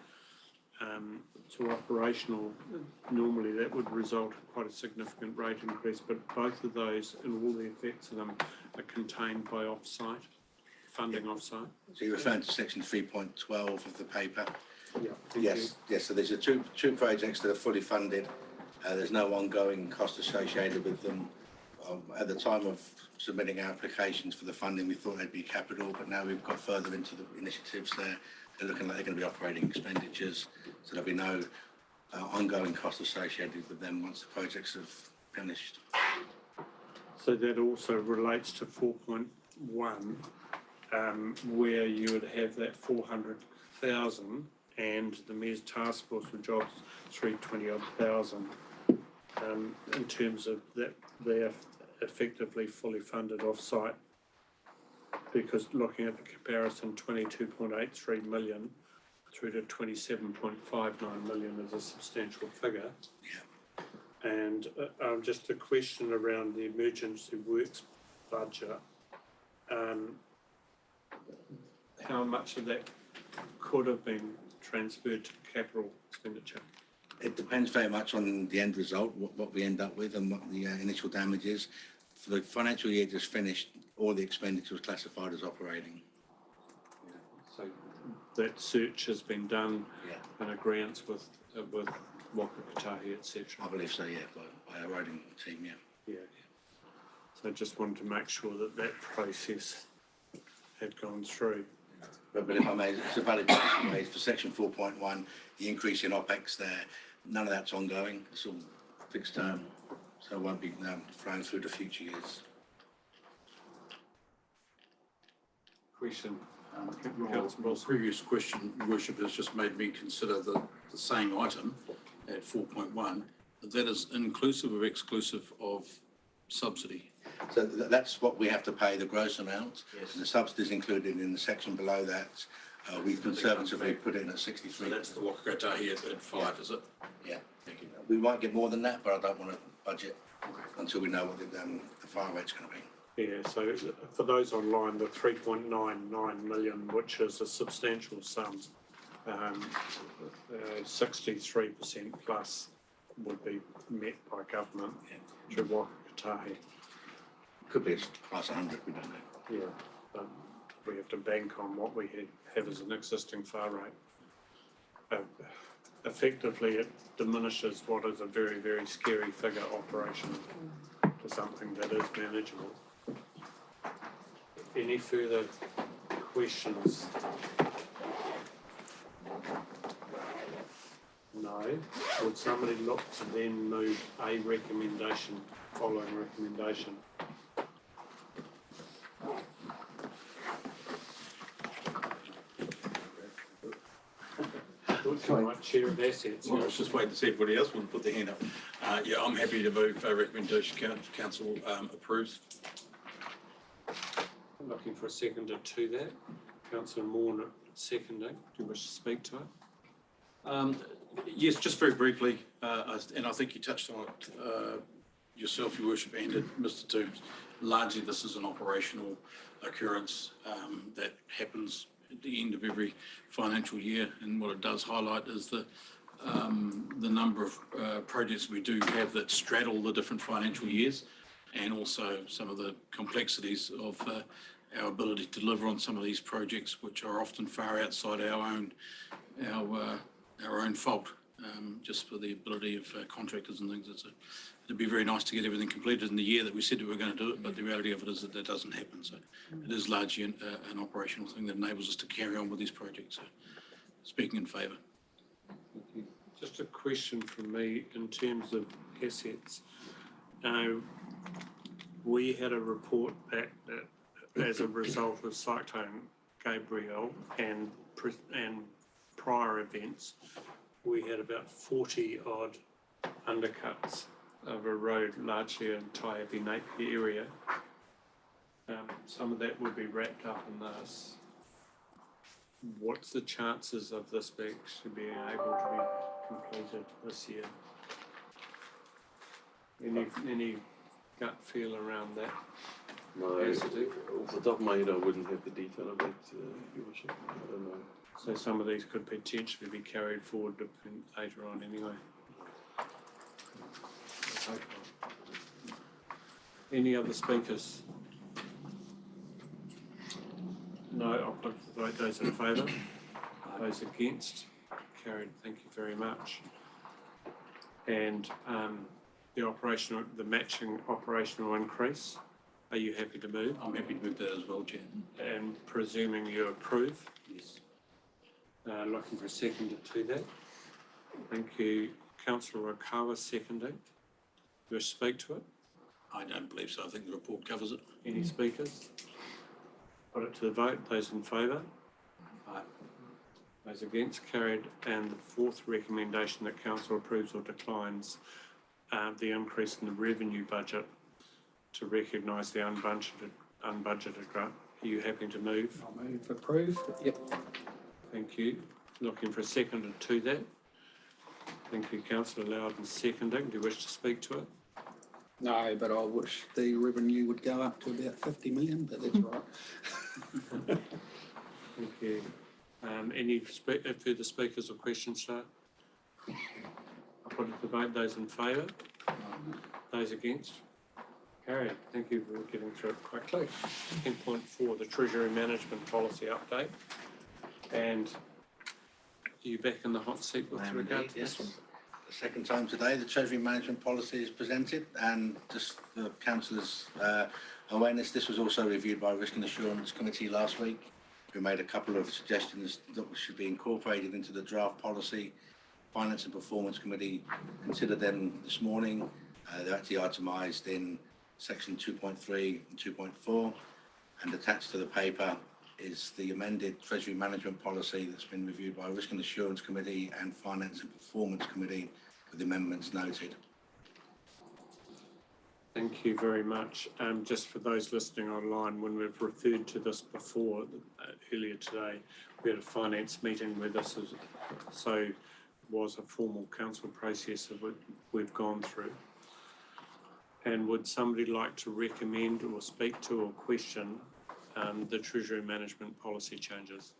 [SPEAKER 1] operational. Normally that would result in quite a significant rate increase, but both of those and all the effects of them are contained by off-site, funding off-site.
[SPEAKER 14] So you're referring to section 3.12 of the paper?
[SPEAKER 1] Yeah.
[SPEAKER 14] Yes, so there's two projects that are fully funded. There's no ongoing cost associated with them. At the time of submitting our applications for the funding, we thought they'd be capital, but now we've got further into the initiatives there. They're looking like they're going to be operating expenditures, so there'll be no ongoing cost associated with them once the projects have finished.
[SPEAKER 1] So that also relates to 4.1, where you would have that 400,000 and the Mayor's Task Force for Jobs 320,000 in terms of that they're effectively fully funded off-site, because looking at the comparison, 22.83 million through to 27.59 million is a substantial figure.
[SPEAKER 14] Yeah.
[SPEAKER 1] And just a question around the emergency works budget. How much of that could have been transferred to capital expenditure?
[SPEAKER 14] It depends very much on the end result, what we end up with and what the initial damage is. For the financial year just finished, all the expenditure was classified as operating.
[SPEAKER 1] So that search has been done in agreement with Waka Kotahi, etc.
[SPEAKER 14] I believe so, yeah, by our writing team, yeah.
[SPEAKER 1] Yeah. So I just wanted to make sure that that process had gone through.
[SPEAKER 14] But if I may, it's a valid point you raised for section 4.1, the increase in OPEX there, none of that's ongoing, it's all fixed term, so it won't be flowing through to future years.
[SPEAKER 1] question.
[SPEAKER 5] Your
[SPEAKER 1] Councillor Wilson.
[SPEAKER 5] previous question, Your Worship, has just made me consider the same item at 4.1. That is inclusive or exclusive of subsidy?
[SPEAKER 14] So that's what we have to pay, the gross amount.
[SPEAKER 5] Yes.
[SPEAKER 14] And the subsidy is included in the section below that. We conservatively put in at 63.
[SPEAKER 5] So that's the Waka Kotahi at 5, is it?
[SPEAKER 14] Yeah.
[SPEAKER 5] Thank you.
[SPEAKER 14] We might get more than that, but I don't want to budget until we know what the fire rate's going to be.
[SPEAKER 1] Yeah, so for those online, the 3.99 million, which is a substantial sum, 63% plus would be met by government through Waka Kotahi.
[SPEAKER 14] Could be as high as 100, we don't know.
[SPEAKER 1] Yeah, but we have to bank on what we have as an existing far rate. Effectively, it diminishes what is a very, very scary figure operation to something that is manageable. Any further questions? No. Would somebody look to then move a recommendation, following recommendation? Chair of Assets.
[SPEAKER 5] Well, I was just waiting to see if anybody else would put their hand up. Yeah, I'm happy to move a recommendation council approves.
[SPEAKER 1] I'm looking for a seconder to that. Councillor Moore seconding. Do you wish to speak to it?
[SPEAKER 5] Yes, just very briefly, and I think you touched on it yourself, Your Worship, and Mr. Toombs. Largely, this is an operational occurrence that happens at the end of every financial year, and what it does highlight is the number of projects we do have that straddle the different financial years, and also some of the complexities of our ability to deliver on some of these projects, which are often far outside our own fault, just for the ability of contractors and things. It'd be very nice to get everything completed in the year that we said we were going to do it, but the reality of it is that doesn't happen. So it is largely an operational thing that enables us to carry on with these projects. So speaking in favour.
[SPEAKER 1] Just a question from me in terms of assets. We had a report back that as a result of Cyclone Gabrielle and prior events, we had about 40 odd undercuts of a road, largely in Taiapi Napier area. Some of that would be wrapped up in this. What's the chances of this actually being able to be completed this year? Any gut feel around that?
[SPEAKER 15] No, off the top of my head, I wouldn't have the detail of that, Your Worship. I don't know.
[SPEAKER 1] So some of these could potentially be carried forward later on anyway. Any other speakers? No, I'll put the vote. Those in favour? Those against? Carried. Thank you very much. And the matching operational increase, are you happy to move?
[SPEAKER 5] I'm happy to move that as well, Chair.
[SPEAKER 1] And presuming you approve?
[SPEAKER 5] Yes.
[SPEAKER 1] Looking for a seconder to that. Thank you. Councillor Okawa seconding. Do you wish to speak to it?
[SPEAKER 5] I don't believe so. I think the report covers it.
[SPEAKER 1] Any speakers? Put it to the vote. Those in favour?
[SPEAKER 5] Aye.
[SPEAKER 1] Those against? Carried. And the fourth recommendation that council approves or declines the increase in the revenue budget to recognise the unbudgeted grant. Are you happy to move?
[SPEAKER 9] I'll move approve. Yep.
[SPEAKER 1] Thank you. Looking for a seconder to that. Thank you, Councillor Loudon seconding. Do you wish to speak to it?
[SPEAKER 9] No, but I wish the revenue would go up to about 50 million, but that's right.
[SPEAKER 1] Thank you. Any further speakers or questions, sir? I'll put it to the vote. Those in favour? Those against? Carried. Thank you for getting through it quickly. 10.4, the Treasury Management Policy Update. And are you back in the hot seat with regard to this one?
[SPEAKER 14] The second time today, the Treasury Management Policy is presented, and just for councillors' awareness, this was also reviewed by Risk and Assurance Committee last week. We made a couple of suggestions that should be incorporated into the draft policy. Finance and Performance Committee considered them this morning. They're actually itemised in section 2.3 and 2.4, and attached to the paper is the amended Treasury Management Policy that's been reviewed by Risk and Assurance Committee and Finance and Performance Committee with the amendments noted.
[SPEAKER 1] Thank you very much. Just for those listening online, when we've referred to this before, earlier today, we had a finance meeting where this was a formal council process that we've gone through. And would somebody like to recommend or speak to or question the Treasury Management Policy changes?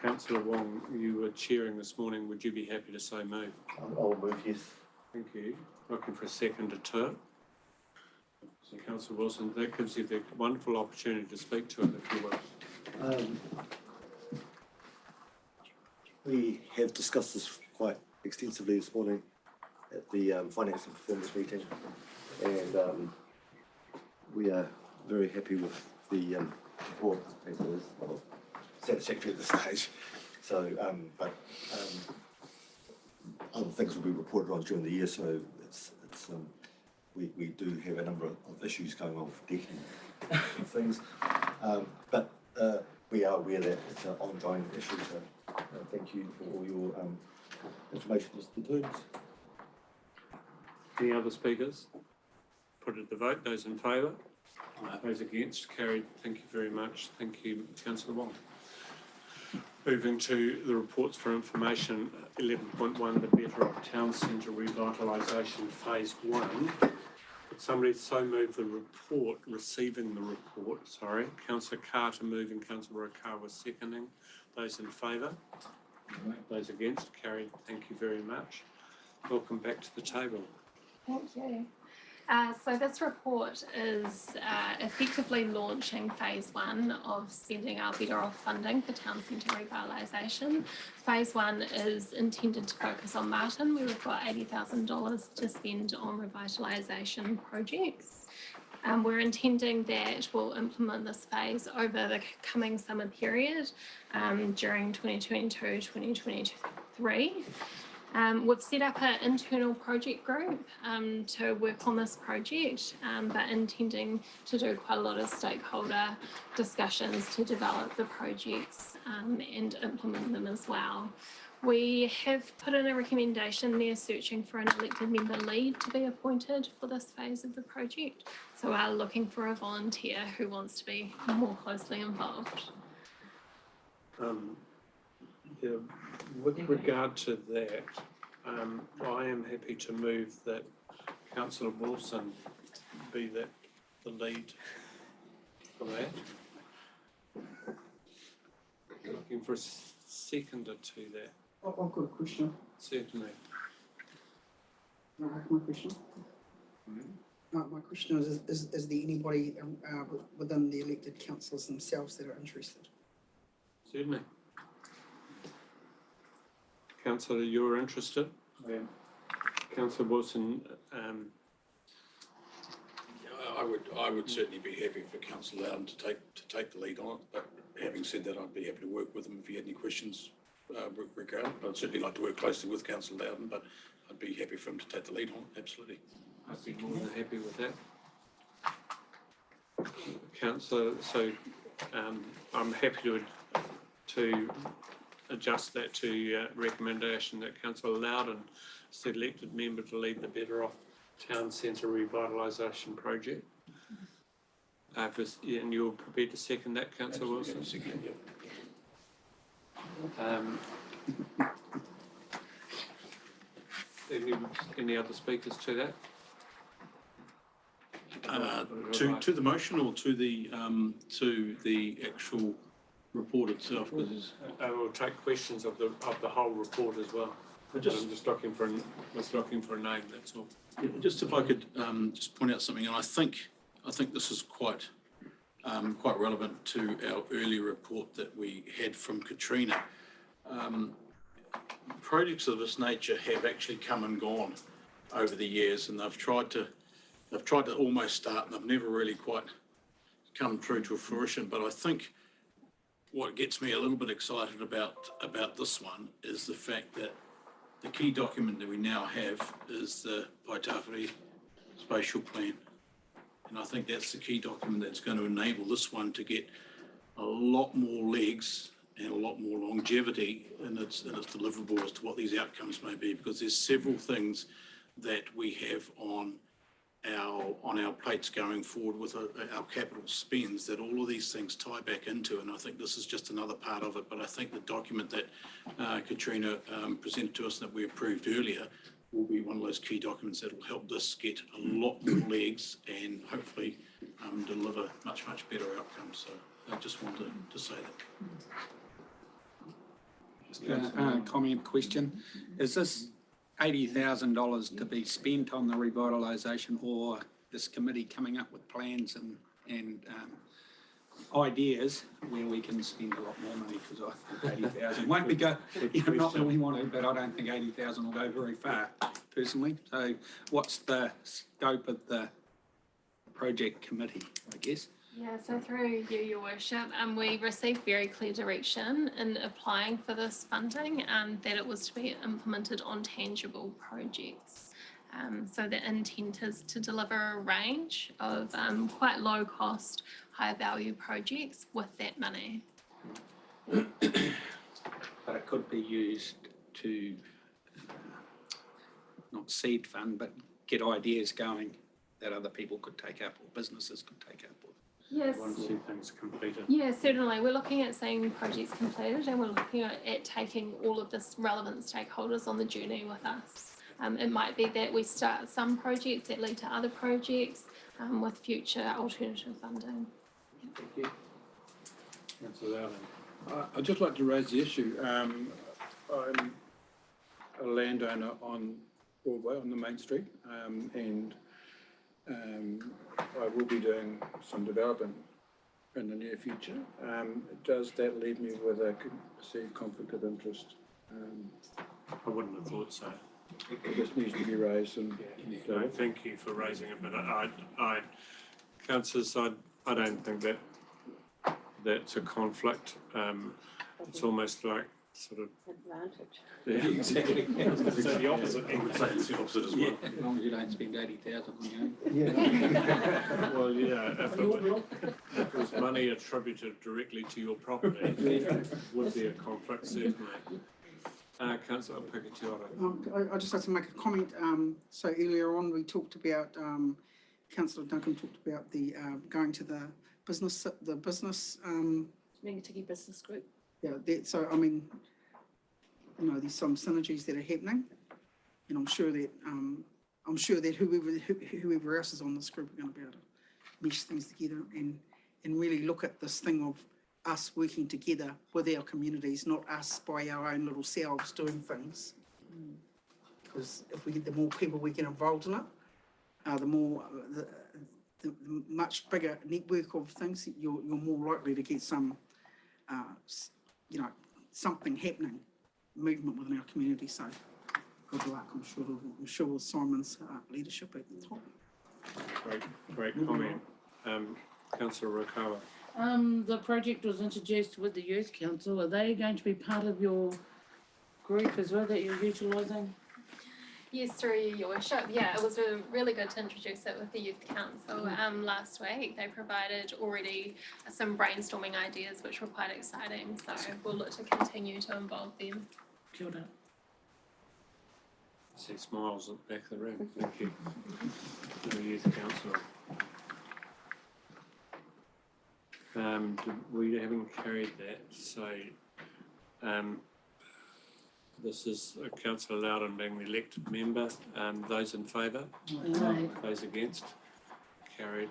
[SPEAKER 1] Councillor Wong, you were chairing this morning. Would you be happy to so move?
[SPEAKER 8] I'll move, yes.
[SPEAKER 1] Thank you. Looking for a seconder to it. So Councillor Wilson, that gives you the wonderful opportunity to speak to it if you will.
[SPEAKER 8] We have discussed this quite extensively this morning at the Finance and Performance meeting, and we are very happy with the report as it is. Well, satisfactory at this stage. So, other things will be reported on during the year. So we do have a number of issues going on for decking things, but we are aware that it's an ongoing issue. So thank you for all your information, Mr. Toombs.
[SPEAKER 1] Any other speakers? Put it to vote. Those in favour? Those against? Carried. Thank you very much. Thank you, Councillor Wong. Moving to the reports for information, 11.1, the Better Off Town Centre Revitalisation Phase 1. Would somebody so move the report, receiving the report, Councillor Carter moving, Councillor Rakawa seconding. Those in favour? Those against? Carried. Thank you very much. Welcome back to the table.
[SPEAKER 11] Thank you. So this report is effectively launching phase 1 of spending our Better Off funding for town centre revitalisation. Phase 1 is intended to focus on Martin, where we've got $80,000 to spend on revitalisation projects. We're intending that we'll implement this phase over the coming summer period during 2022-2023. We've set up an internal project group to work on this project, but intending to do quite a lot of stakeholder discussions to develop the projects and implement them as well. We have put in a recommendation there searching for an elected member lead to be appointed for this phase of the project. So we are looking for a volunteer who wants to be more closely involved.
[SPEAKER 1] With regard to that, I am happy to move that Councillor Wilson be the lead for that. Looking for a seconder to that.
[SPEAKER 12] I've got a question.
[SPEAKER 1] Certainly.
[SPEAKER 12] Can I ask my question? My question is there anybody within the elected councillors themselves that are interested?
[SPEAKER 1] Certainly. Councillor, you're interested?
[SPEAKER 9] Yeah.
[SPEAKER 1] Councillor Wilson,
[SPEAKER 5] I would certainly be happy for Councillor Loudon to take the lead on it, but having said that, I'd be happy to work with him if he had any questions regarding it. I'd certainly like to work closely with Councillor Loudon, but I'd be happy for him to take the lead on it, absolutely.
[SPEAKER 1] I'd be more than happy with that. Councillor, so I'm happy to adjust that to recommendation that Councillor Loudon is the elected member to lead the Better Off Town Centre Revitalisation Project. And you're prepared to second that, Councillor Wilson?
[SPEAKER 5] Second,
[SPEAKER 1] Any other speakers to that?
[SPEAKER 5] To the motion or to the actual report itself?
[SPEAKER 1] We'll take questions of the whole report as well. I'm just looking for a name. That's all.
[SPEAKER 5] Yeah, just if I could just point out something, and I think this is quite relevant to our earlier report that we had from Katrina. Projects of this nature have actually come and gone over the years, and they've tried to almost start, and they've never really quite come through to fruition. But I think what gets me a little bit excited about this one is the fact that the key document that we now have is the Paitawhiri Spatial Plan. And I think that's the key document that's going to enable this one to get a lot more legs and a lot more longevity in its deliverable as to what these outcomes may be, because there's several things that we have on our plates going forward with our capital spends that all of these things tie back into, and I think this is just another part of it. But I think the document that Katrina presented to us that we approved earlier will be one of those key documents that will help this get a lot more legs and hopefully deliver much better outcomes. So I just wanted to say that.
[SPEAKER 16] Comment, question. Is this $80,000 to be spent on the revitalisation, or this committee coming up with plans and ideas where we can spend a lot more money? Because I think 80,000 won't be go. Not that we want to, but I don't think 80,000 will go very far personally. So, what's the scope of the project committee, I guess?
[SPEAKER 11] Yeah, so through you, Your Worship, we received very clear direction in applying for this funding that it was to be implemented on tangible projects. So the intent is to deliver a range of quite low cost, high value projects with that money.
[SPEAKER 16] But it could be used to not seed fund, but get ideas going that other people could take up or businesses could take up.
[SPEAKER 11] Yes.
[SPEAKER 1] Want to see things completed.
[SPEAKER 11] Yeah, certainly. We're looking at seeing projects completed, and we're looking at taking all of this relevant stakeholders on the journey with us. It might be that we start some projects that lead to other projects with future alternative funding.
[SPEAKER 16] Thank you.
[SPEAKER 1] Councillor Loudon.
[SPEAKER 9] I'd just like to raise the issue. I'm a landowner on Broadway, on the main street, and I will be doing some development in the near future. Does that leave me with a perceived conflict of interest?
[SPEAKER 1] I wouldn't have thought so.
[SPEAKER 9] It just needs to be raised. And
[SPEAKER 1] No, thank you for raising it, but councillors, I don't think that's a conflict. It's almost like sort of
[SPEAKER 6] Advantage.
[SPEAKER 1] yeah, exactly. So the opposite.
[SPEAKER 5] I would say it's the opposite as well.
[SPEAKER 16] Yeah, as long as you don't spend 80,000 on your own.
[SPEAKER 1] Well, yeah, if it was money attributed directly to your property, it would be a conflict, certainly. Councillor Pikitiora.
[SPEAKER 12] I just like to make a comment. So earlier on, we talked about, Councillor Duncan talked about the going to the business.
[SPEAKER 3] Rangitikei Business Group.
[SPEAKER 12] Yeah, so I mean, you know, there's some synergies that are happening, and I'm sure that whoever else is on this group are going to be able to mesh things together and really look at this thing of us working together with our communities, not us by our own little selves doing things. Because if we get the more people we get involved in it, the much bigger network of things, you're more likely to get some, something happening, movement within our community. So good luck. I'm sure with Simon's leadership at the top.
[SPEAKER 1] Great comment. Councillor Rukawa.
[SPEAKER 17] The project was introduced with the Youth Council. Are they going to be part of your group as well that you're utilising?
[SPEAKER 11] Yes, through Your Worship. Yeah, it was really good to introduce it with the Youth Council last week. They provided already some brainstorming ideas, which were quite exciting. So we'll look to continue to involve them.
[SPEAKER 17] Kia ora.
[SPEAKER 1] I see smiles at the back of the room. Thank you. The Youth Council. We haven't carried that, so this is Councillor Loudon being the elected member. Those in favour?
[SPEAKER 17] Aye.
[SPEAKER 1] Those against? Carried.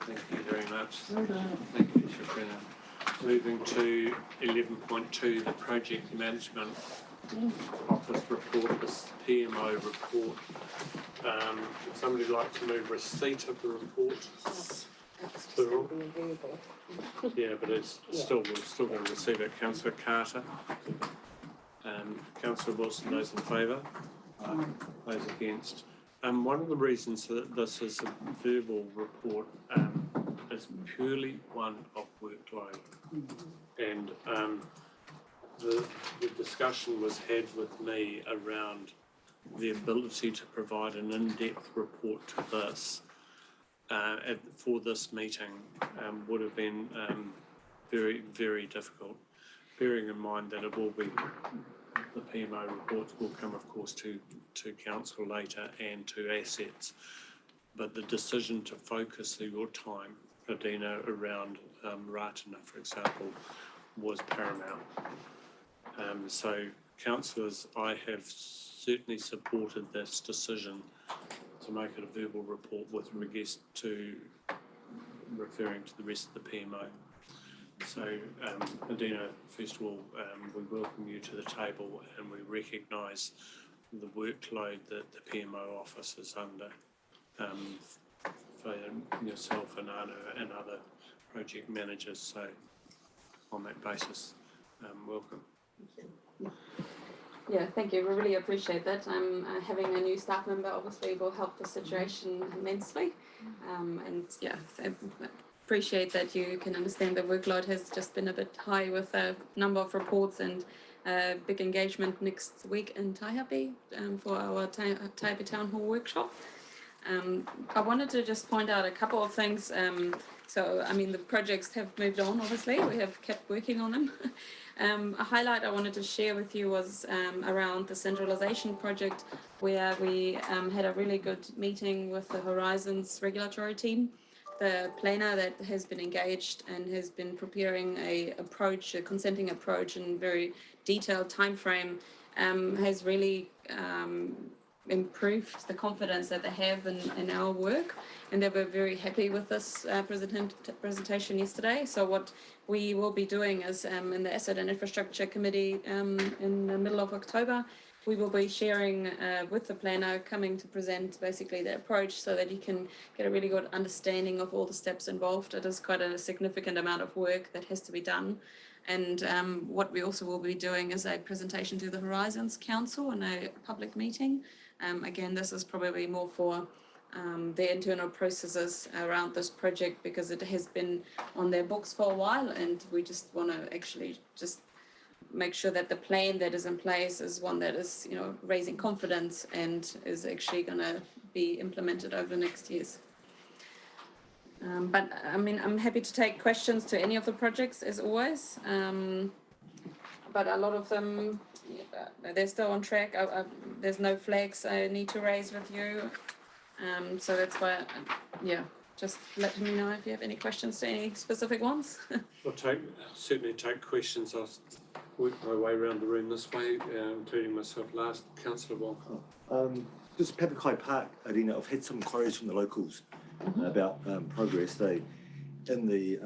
[SPEAKER 1] Thank you very much.
[SPEAKER 17] Well done.
[SPEAKER 1] Thank you, Shabrina. Moving to 11.2, the Project Management Office report, this PMO report. Would somebody like to move receipt of the report? Yeah, but it's still, we're still going to receive it. Councillor Carter. Councillor Wilson, those in favour? Those against? One of the reasons that this is a verbal report is purely one of workload. And the discussion was had with me around the ability to provide an in-depth report to this for this meeting would have been very, very difficult, bearing in mind that it will be, the PMO reports will come, of course, to council later and to assets. But the decision to focus your time, Adina, around Ratana, for example, was paramount. So councillors, I have certainly supported this decision to make it a verbal report with regards to referring to the rest of the PMO. So, Adina, first of all, we welcome you to the table and we recognise the workload that the PMO office is under for yourself and Anna and other project managers. So, on that basis, welcome.
[SPEAKER 4] Yeah, thank you. We really appreciate that. Having a new staff member obviously will help the situation immensely. And yeah, I appreciate that you can understand the workload has just been a bit high with a number of reports and big engagement next week in Taihape for our Taihape Town Hall workshop. I wanted to just point out a couple of things. So, I mean, the projects have moved on, obviously. We have kept working on them. A highlight I wanted to share with you was around the centralisation project, where we had a really good meeting with the Horizons regulatory team. The planner that has been engaged and has been preparing a consenting approach in very detailed time frame has really improved the confidence that they have in our work, and they were very happy with this presentation yesterday. So what we will be doing is in the Asset and Infrastructure Committee in the middle of October, we will be sharing with the planner coming to present basically the approach so that you can get a really good understanding of all the steps involved. It is quite a significant amount of work that has to be done. And what we also will be doing is a presentation to the Horizons Council in a public meeting. Again, this is probably more for the internal processes around this project because it has been on their books for a while, and we just want to actually just make sure that the plan that is in place is one that is, raising confidence and is actually going to be implemented over the next years. But I mean, I'm happy to take questions to any of the projects as always. But a lot of them, they're still on track. There's no flags I need to raise with you. So that's why, just let me know if you have any questions to any specific ones.
[SPEAKER 1] I'll certainly take questions. I'll work my way around the room this way, including myself last. Councillor Wong.
[SPEAKER 8] Just Papakai Park, Adina, I've had some inquiries from the locals about progress. They, in the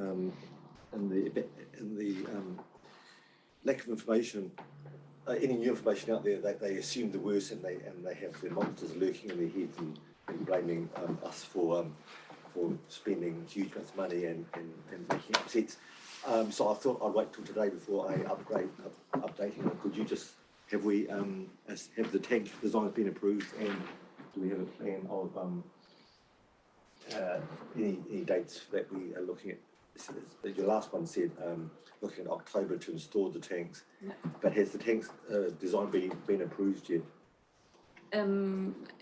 [SPEAKER 8] lack of information, any new information out there, they assume the worst, and they have their monsters lurking in their heads and blaming us for spending huge amounts of money and making upsets. So I thought I'd wait till today before I updating it. Could you just have the tank design been approved, and do we have a plan of any dates that we are looking at? Your last one said looking at October to install the tanks, but has the tanks design been approved yet?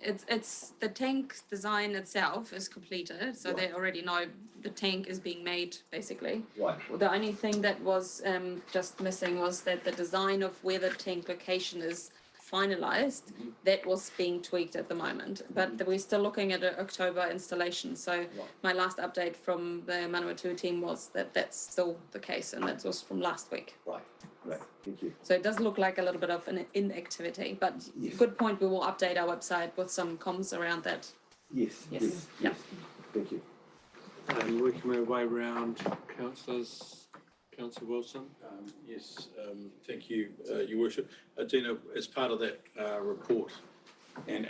[SPEAKER 4] It's the tank design itself is completed, so they already know the tank is being made basically.
[SPEAKER 8] Right.
[SPEAKER 4] The only thing that was just missing was that the design of where the tank location is finalised, that was being tweaked at the moment, but we're still looking at an October installation. So my last update from the Manawatu team was that that's still the case, and that was from last week.
[SPEAKER 8] Right, thank you.
[SPEAKER 4] So it does look like a little bit of an inactivity, but good point. We will update our website with some comms around that.
[SPEAKER 8] Yes. Thank you.
[SPEAKER 1] Working my way around, councillors. Councillor Wilson.
[SPEAKER 5] Yes, thank you, Your Worship. Dina, as part of that report, and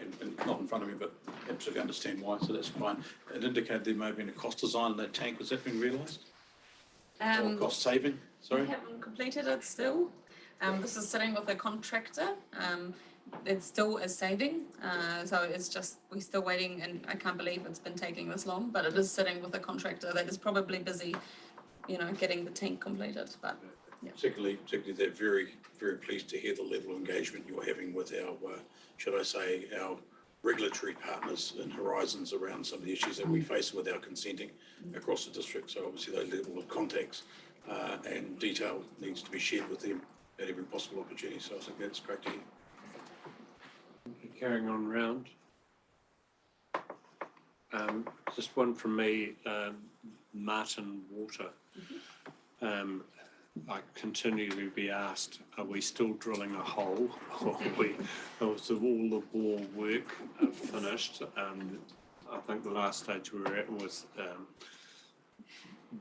[SPEAKER 5] not in front of me, but absolutely understand why, so that's fine. It indicated there may have been a cost design on that tank. Was that been realised? Or cost saving? Sorry.
[SPEAKER 4] We haven't completed it still. This is sitting with a contractor. It still is saving, so it's just we're still waiting, and I can't believe it's been taking this long. But it is sitting with a contractor that is probably busy, getting the tank completed. But yeah.
[SPEAKER 5] Particularly, they're very, very pleased to hear the level of engagement you're having with our, should I say, our regulatory partners and horizons around some of the issues that we face with our consenting across the district. So obviously those level of contacts and detail needs to be shared with them at every possible opportunity. So I think that's great to hear.
[SPEAKER 1] Carrying on round. Just one from me, Martin Water. I continually be asked, are we still drilling a hole? Or was all the bore work finished? I think the last stage we were at was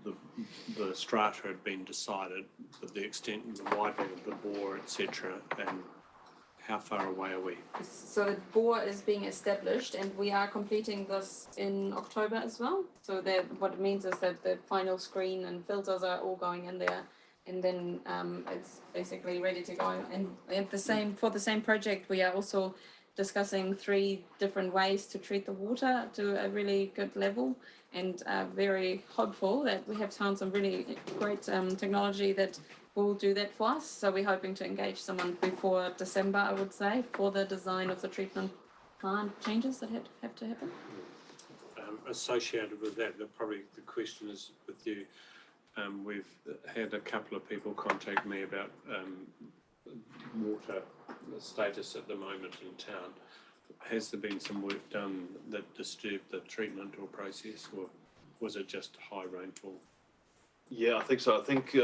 [SPEAKER 1] the strata had been decided, but the extent and the widening of the bore, etc. And how far away are we?
[SPEAKER 4] So the bore is being established, and we are completing this in October as well. So that what it means is that the final screen and filters are all going in there, and then it's basically ready to go. And at the same for the same project, we are also discussing 3 different ways to treat the water to a really good level, and very hopeful that we have found some really great technology that will do that for us. So we're hoping to engage someone before December, I would say, for the design of the treatment plant changes that have to happen.
[SPEAKER 1] Associated with that, probably the question is with you. We've had a couple of people contact me about water status at the moment in town. Has there been some work done that disturbed the treatment or process, or was it just high rainfall?
[SPEAKER 15] Yeah, I think so. I think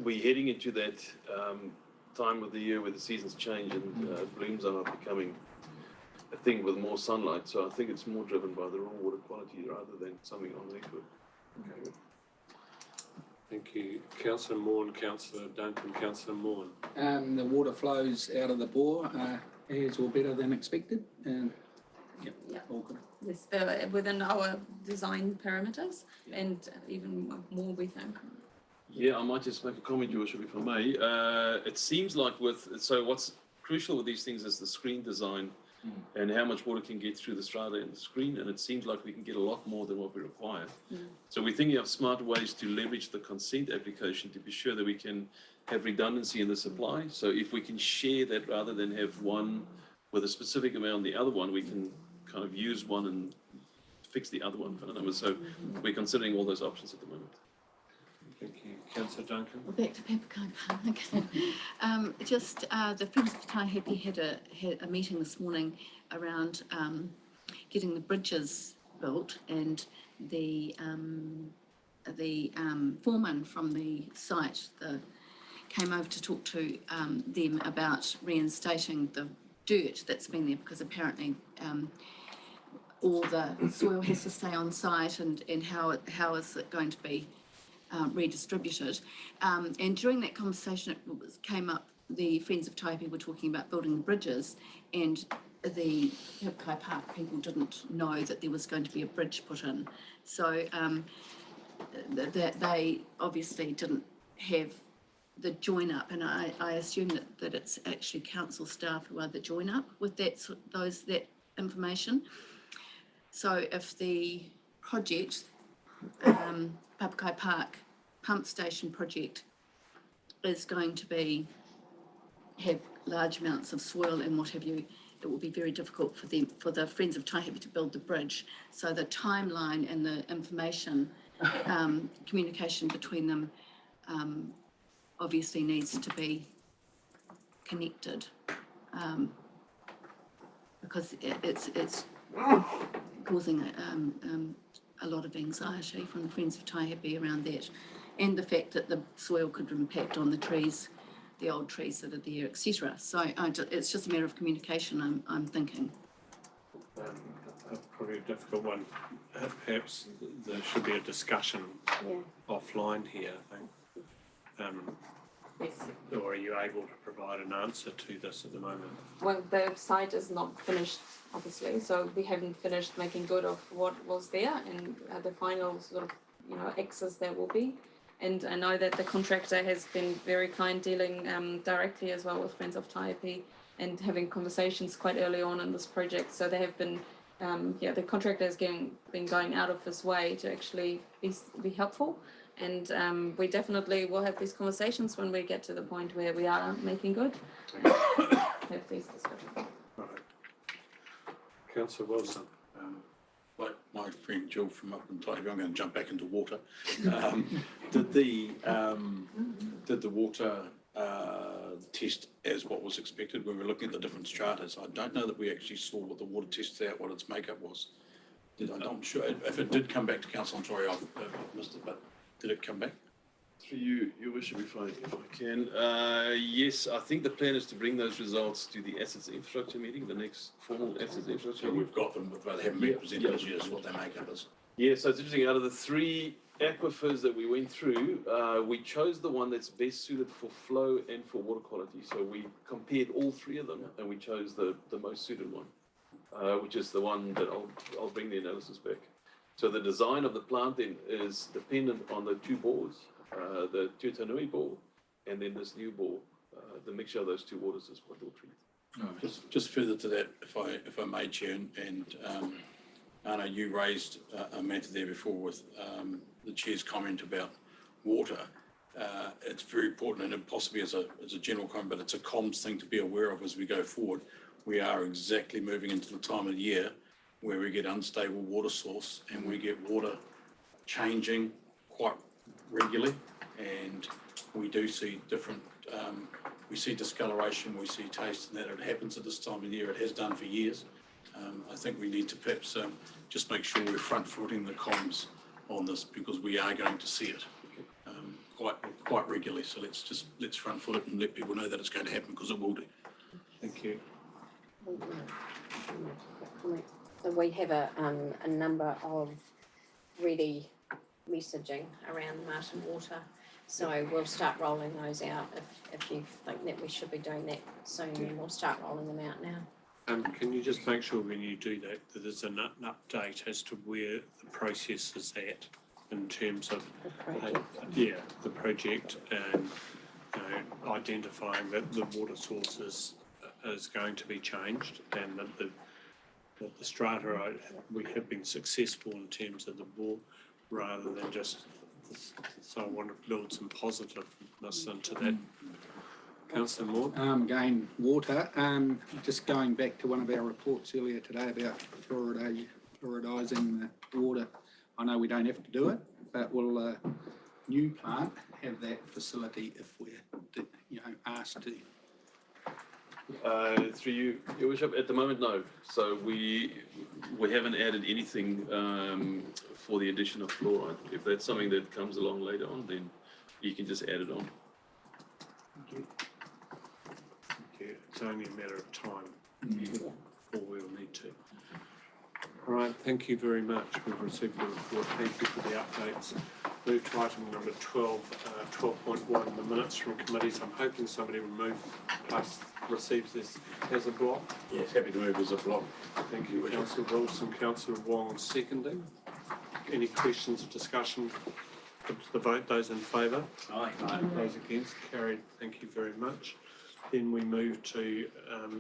[SPEAKER 15] we're heading into that time of the year where the seasons change and blooms are becoming a thing with more sunlight. So I think it's more driven by the raw water quality rather than something on liquid. Okay.
[SPEAKER 1] Thank you. Councillor Maughan, Councillor Duncan, Councillor Maughan.
[SPEAKER 16] The water flows out of the bore as or better than expected, and all good.
[SPEAKER 4] Yes, they're within our design parameters, and even more, we think.
[SPEAKER 15] Yeah, I might just make a comment, Your Worship, if I may. It seems like what's crucial with these things is the screen design and how much water can get through the strata and the screen, and it seems like we can get a lot more than what we require. So we're thinking of smarter ways to leverage the consent application to be sure that we can have redundancy in the supply. So if we can share that rather than have one with a specific amount and the other one, we can kind of use one and fix the other one for the numbers. So we're considering all those options at the moment.
[SPEAKER 1] Thank you. Councillor Duncan.
[SPEAKER 3] Well, back to Papakai Park. The Friends of Taihape had a meeting this morning around getting the bridges built, and the foreman from the site came over to talk to them about reinstating the dirt that's been there, because apparently all the soil has to stay on site, and how is it going to be redistributed. And during that conversation, it came up, the Friends of Taihape were talking about building the bridges, and the Papakai Park people didn't know that there was going to be a bridge put in. So that they obviously didn't have the join up, and I assume that it's actually council staff who are the join up with that information. So if the project, Papakai Park pump station project, is going to have large amounts of soil and what have you, it will be very difficult for the Friends of Taihape to build the bridge. So the timeline and the information communication between them obviously needs to be connected, because it's causing a lot of anxiety from the Friends of Taihape around that, and the fact that the soil could impact on the trees, the old trees that are there, etc. So it's just a matter of communication, I'm thinking.
[SPEAKER 1] Probably a difficult one. Perhaps there should be a discussion offline here, I think.
[SPEAKER 4] Yes.
[SPEAKER 1] Or are you able to provide an answer to this at the moment?
[SPEAKER 4] Well, the site is not finished, obviously, so we haven't finished making good of what was there, and the final sort of, X's there will be. And I know that the contractor has been very kind, dealing directly as well with Friends of Taihape and having conversations quite early on in this project. So they have been, the contractor has been going out of his way to actually be helpful. And we definitely will have these conversations when we get to the point where we are making good. Have these discussions.
[SPEAKER 1] Right. Councillor Wilson.
[SPEAKER 5] Like my friend Jill from up in Taiwan, I'm going to jump back into water. Did the water test as what was expected when we were looking at the different stratas? I don't know that we actually saw what the water tested out, what its makeup was. I'm sure if it did come back to council, I'm sorry I've missed it, but did it come back?
[SPEAKER 15] Through you, your wish should be fine if I can. Yes, I think the plan is to bring those results to the assets infrastructure meeting, the next formal assets infrastructure
[SPEAKER 5] So
[SPEAKER 15] meeting.
[SPEAKER 5] we've got them, but they haven't been presented as yet as what their makeup is.
[SPEAKER 15] Yeah, so it's interesting. Out of the 3 aquifers that we went through, we chose the one that's best suited for flow and for water quality. So we compared all 3 of them, and we chose the most suited one, which is the one that I'll bring the analysis back. So the design of the plant then is dependent on the 2 bores, the Tutanui bore, and then this new bore. The mixture of those 2 waters is what we'll treat.
[SPEAKER 5] Just further to that, if I may, Chair, and Anna, you raised a matter there before with the Chair's comment about water. It's very important, and possibly as a general comment, but it's a comms thing to be aware of as we go forward. We are exactly moving into the time of the year where we get unstable water source and we get water changing quite regularly, and we do see different, we see discoloration, we see taste, and that it happens at this time of the year. It has done for years. I think we need to perhaps just make sure we're front-footing the comms on this, because we are going to see it quite regularly. So let's front-foot it and let people know that it's going to happen, because it will do.
[SPEAKER 1] Thank you.
[SPEAKER 6] So we have a number of ready messaging around Martin Water. So we'll start rolling those out if you think that we should be doing that soon, then we'll start rolling them out now.
[SPEAKER 1] Can you just make sure when you do that, that there's an update as to where the process is at in terms of the project, and identifying that the water source is going to be changed, and that the strata we have been successful in terms of the bore, rather than just. So I want to build some positiveness into that. Councillor Moore?
[SPEAKER 16] Again, water, just going back to one of our reports earlier today about fluoridising the water. I know we don't have to do it, but will a new plant have that facility if we're, asked to?
[SPEAKER 15] Through you, your worship, at the moment, no. So we haven't added anything for the addition of fluoride. If that's something that comes along later on, then you can just add it on.
[SPEAKER 1] Thank you. It's only a matter of time before we'll need to. All right, thank you very much. We've received the report. Thank you for the updates. Move to item number 12.1, the minutes from committees. I'm hoping somebody will receives this as a block.
[SPEAKER 5] Yes, happy to move as a block.
[SPEAKER 1] Thank you, Councillor Wilson. Councillor Wong seconding. Any questions or discussion? The vote, those in favour?
[SPEAKER 10] Aye.
[SPEAKER 1] Those against? Carried. Thank you very much. Then we move to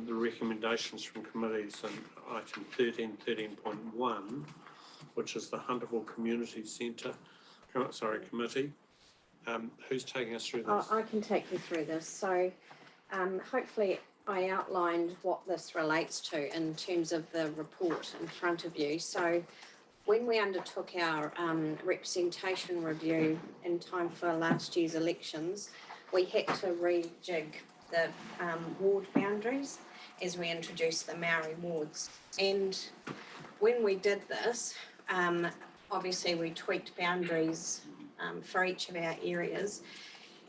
[SPEAKER 1] the recommendations from committees, and item 13.1, which is the Hunterville Community Centre, committee. Who's taking us through this?
[SPEAKER 6] I can take you through this. So hopefully I outlined what this relates to in terms of the report in front of you. So when we undertook our representation review in time for last year's elections, we had to rejig the ward boundaries as we introduced the Maori wards. And when we did this, obviously we tweaked boundaries for each of our areas.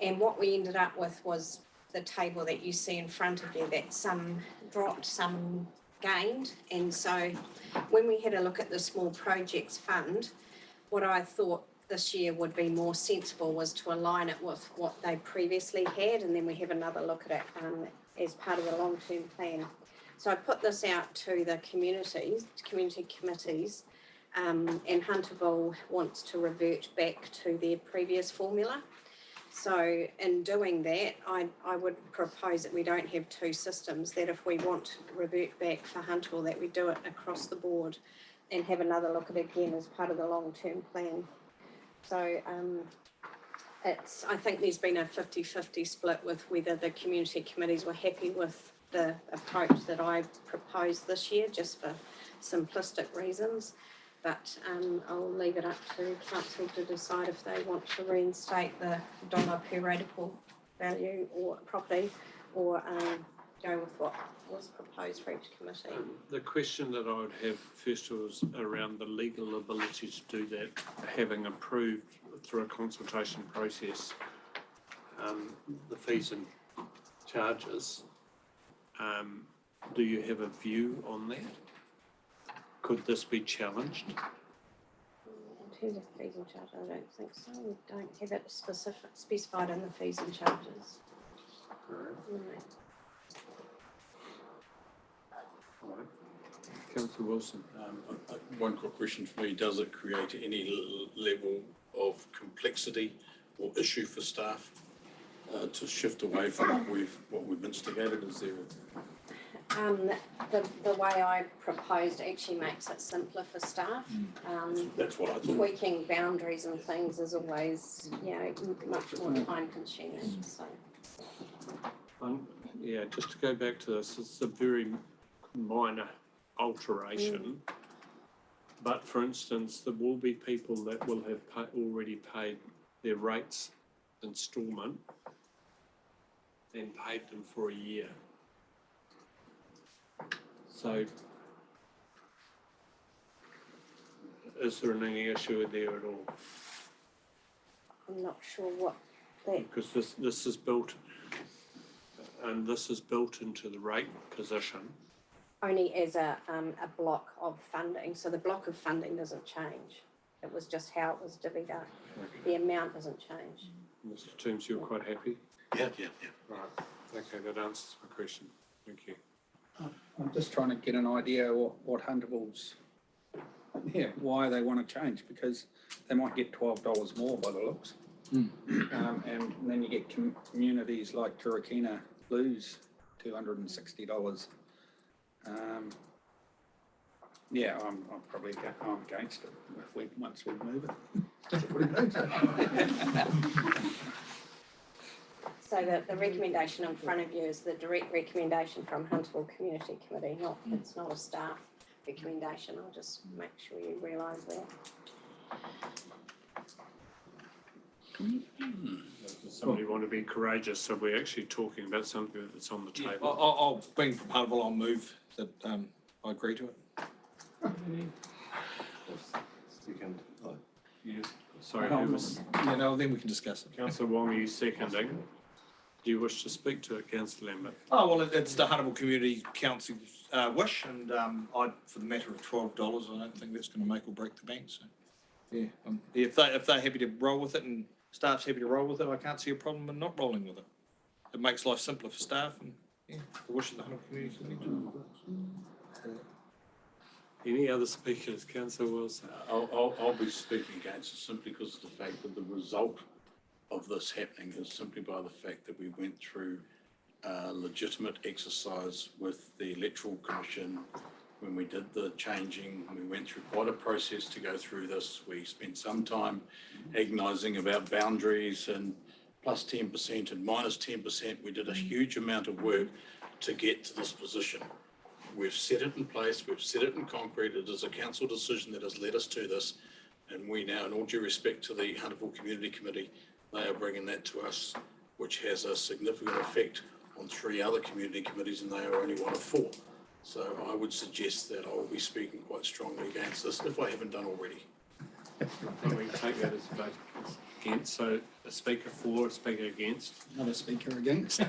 [SPEAKER 6] And what we ended up with was the table that you see in front of you, that some dropped, some gained. And so when we had a look at the small projects fund, what I thought this year would be more sensible was to align it with what they previously had, and then we have another look at it as part of the long-term plan. So I put this out to the community committees, and Hunterville wants to revert back to their previous formula. So in doing that, I would propose that we don't have 2 systems, that if we want to revert back for Hunterville, that we do it across the board and have another look at it again as part of the long-term plan. So I think there's been a 50-50 split with whether the community committees were happy with the approach that I proposed this year, just for simplistic reasons. But I'll leave it up to council to decide if they want to reinstate the dollar per rateable value or property, or go with what was proposed for each committee.
[SPEAKER 1] The question that I would have first was around the legal ability to do that, having approved through a consultation process the fees and charges. Do you have a view on that? Could this be challenged?
[SPEAKER 6] In terms of fees and charges, I don't think so. We don't have it specified in the fees and charges. No.
[SPEAKER 1] Councillor Wilson.
[SPEAKER 5] One quick question for me, does it create any level of complexity or issue for staff to shift away from what we've instigated? Is there
[SPEAKER 6] The way I proposed actually makes it simpler for staff.
[SPEAKER 5] That's what I thought.
[SPEAKER 6] Tweaking boundaries and things is always, much more time consuming, so.
[SPEAKER 1] Yeah, just to go back to this, it's a very minor alteration. But for instance, there will be people that will have already paid their rates instalment and paid them for a year. So is there any issue there at all?
[SPEAKER 6] I'm not sure what that,
[SPEAKER 1] Because this is built, and this is built into the rate position.
[SPEAKER 6] only as a block of funding, so the block of funding doesn't change. It was just how it was divvied up. The amount doesn't change.
[SPEAKER 1] Mr. Toombs, you're quite happy?
[SPEAKER 14] Yeah.
[SPEAKER 1] Right, okay, that answers my question. Thank you.
[SPEAKER 16] I'm just trying to get an idea what Hunterville's, why they want to change, because they might get $12 more by the looks. And then you get communities like Turakina lose $260. I'm probably I'm against it once we move it.
[SPEAKER 6] So the recommendation in front of you is the direct recommendation from Hunterville Community Committee, it's not a staff recommendation. I'll just make sure you realise that.
[SPEAKER 1] Does somebody want to be courageous? So we're actually talking about something that's on the table.
[SPEAKER 10] I'll being from Hunterville, I'll move that I agree to it.
[SPEAKER 8] Second.
[SPEAKER 1] Sorry, who was?
[SPEAKER 10] Then we can discuss it.
[SPEAKER 1] Councillor Wong, are you seconding? Do you wish to speak to it, Councillor Lambert?
[SPEAKER 10] Oh, well, it's the Hunterville Community Council's wish, and for the matter of $12, I don't think that's going to make or break the bank, so. Yeah, if they're happy to roll with it and staff's happy to roll with it, I can't see a problem in not rolling with it. It makes life simpler for staff, and the wish of the Hunterville Community Committee.
[SPEAKER 1] Any other speakers? Councillor Wilson?
[SPEAKER 5] I'll be speaking against it simply because of the fact that the result of this happening is simply by the fact that we went through a legitimate exercise with the Electoral Commission. When we did the changing, we went through quite a process to go through this. We spent some time agonising about boundaries and plus 10% and minus 10%. We did a huge amount of work to get to this position. We've set it in place, we've set it in concrete. It is a council decision that has led us to this. And we now, in all due respect to the Hunterville Community Committee, they are bringing that to us, which has a significant effect on 3 other community committees, and they are only one of 4. So I would suggest that I will be speaking quite strongly against this, if I haven't done already.
[SPEAKER 1] We take that as a vote against. So a speaker for, a speaker against.
[SPEAKER 16] Another speaker against.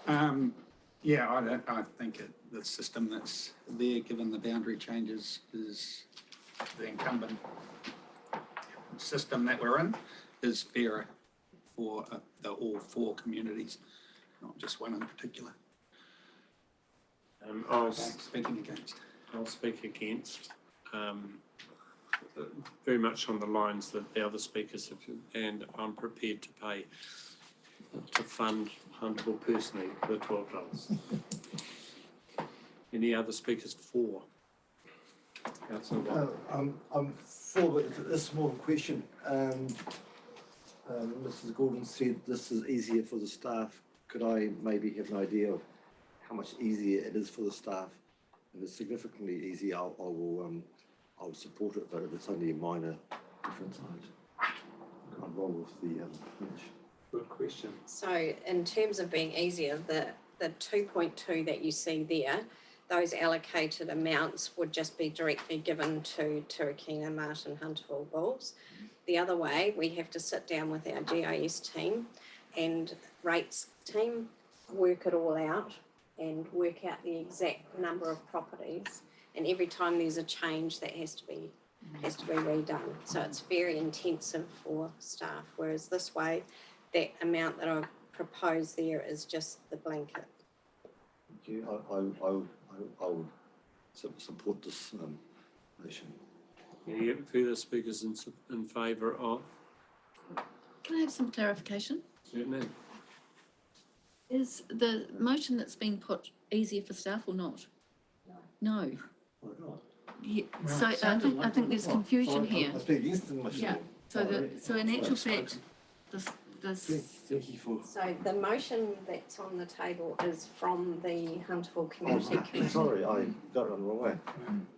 [SPEAKER 16] I think the system that's there, given the boundary changes, is the incumbent system that we're in, is fairer for all 4 communities, not just one in particular. Speaking against.
[SPEAKER 1] I'll speak against. Very much on the lines that the other speakers have, and I'm prepared to pay to fund Hunterville personally the $12. Any other speakers for? Councillor Watt.
[SPEAKER 8] I'm for, but it's a small question. Mrs. Gordon said this is easier for the staff. Could I maybe have an idea of how much easier it is for the staff if it's significantly easy, I'll support it, but if it's only a minor difference, I'll roll with the finish.
[SPEAKER 1] Good question.
[SPEAKER 6] So in terms of being easier, the 2.2 that you see there, those allocated amounts would just be directly given to Turakina, Martin, Hunterville, Bulls. The other way, we have to sit down with our GIS team and rates team, work it all out and work out the exact number of properties. And every time there's a change, that has to be redone. So it's very intensive for staff, whereas this way, that amount that I've proposed there is just the blanket.
[SPEAKER 8] Thank you. I would support this motion.
[SPEAKER 1] Any further speakers in favour of?
[SPEAKER 3] Can I have some clarification?
[SPEAKER 1] Certainly.
[SPEAKER 3] Is the motion that's been put easier for staff or not? No.
[SPEAKER 8] Why not?
[SPEAKER 3] Yeah, so I think there's confusion here.
[SPEAKER 8] I speak against the motion.
[SPEAKER 3] Yeah, so in actual fact, this.
[SPEAKER 8] Thank you for.
[SPEAKER 6] So the motion that's on the table is from the Hunterville Community Committee.
[SPEAKER 8] Sorry, I got it on the wrong way.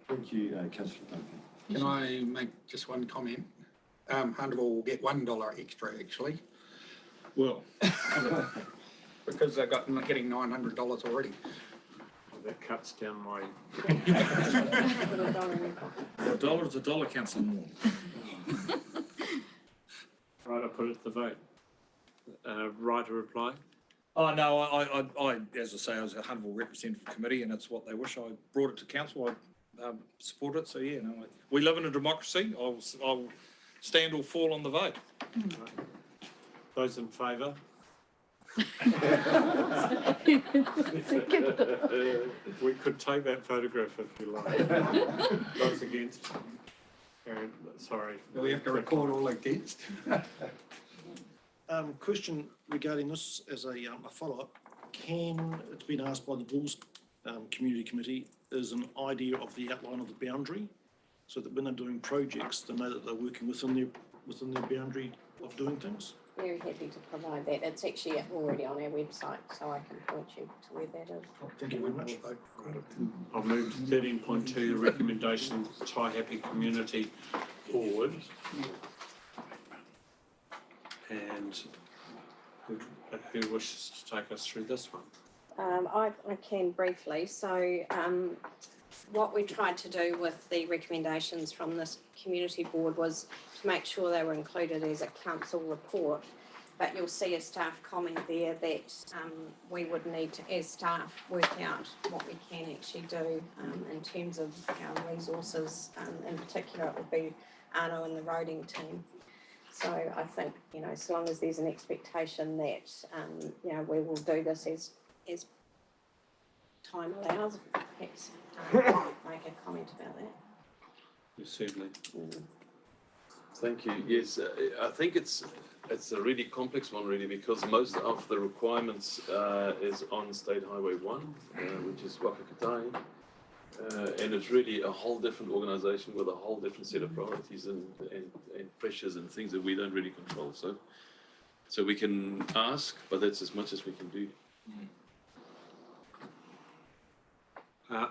[SPEAKER 8] Thank you, Councillor Duncan.
[SPEAKER 16] Can I make just one comment? Hunterville will get $1 extra, actually.
[SPEAKER 9] Well,
[SPEAKER 16] Because they're getting $900 already.
[SPEAKER 1] That cuts down my.
[SPEAKER 10] A dollar is a dollar, Councillor Moore.
[SPEAKER 1] Right, I put it to the vote. Right to reply?
[SPEAKER 10] Oh, no, I, as I say, I was a Hunterville representative committee and it's what they wish. I brought it to council. I support it. So, yeah, no, we live in a democracy. I'll stand or fall on the vote.
[SPEAKER 1] Right. Those in favour? We could take that photograph if you like. Those against? Aaron, sorry.
[SPEAKER 16] Do we have to record all against?
[SPEAKER 7] Question regarding this as a follow-up. It's been asked by the Bulls Community Committee, is an idea of the outline of the boundary, so that when they're doing projects, they know that they're working within their boundary of doing things?
[SPEAKER 6] Very happy to provide that. It's actually already on our website, so I can point you to where that is.
[SPEAKER 7] Thank you very much.
[SPEAKER 1] I'll move to 13.2, the recommendation Tie Happy Community forward. And who wishes to take us through this one?
[SPEAKER 6] I can briefly. So what we tried to do with the recommendations from this community board was to make sure they were included as a council report. But you'll see a staff comment there that we would need to, as staff, work out what we can actually do in terms of our resources. In particular, it would be Arno and the roading team. So I think, as long as there's an expectation that, we will do this as time allows, perhaps make a comment about that.
[SPEAKER 1] Yes, certainly.
[SPEAKER 15] Thank you. Yes, I think it's a really complex one, really, because most of the requirements is on State Highway 1, which is Whakakatāi. And it's really a whole different organisation with a whole different set of priorities and pressures and things that we don't really control. So we can ask, but that's as much as we can do.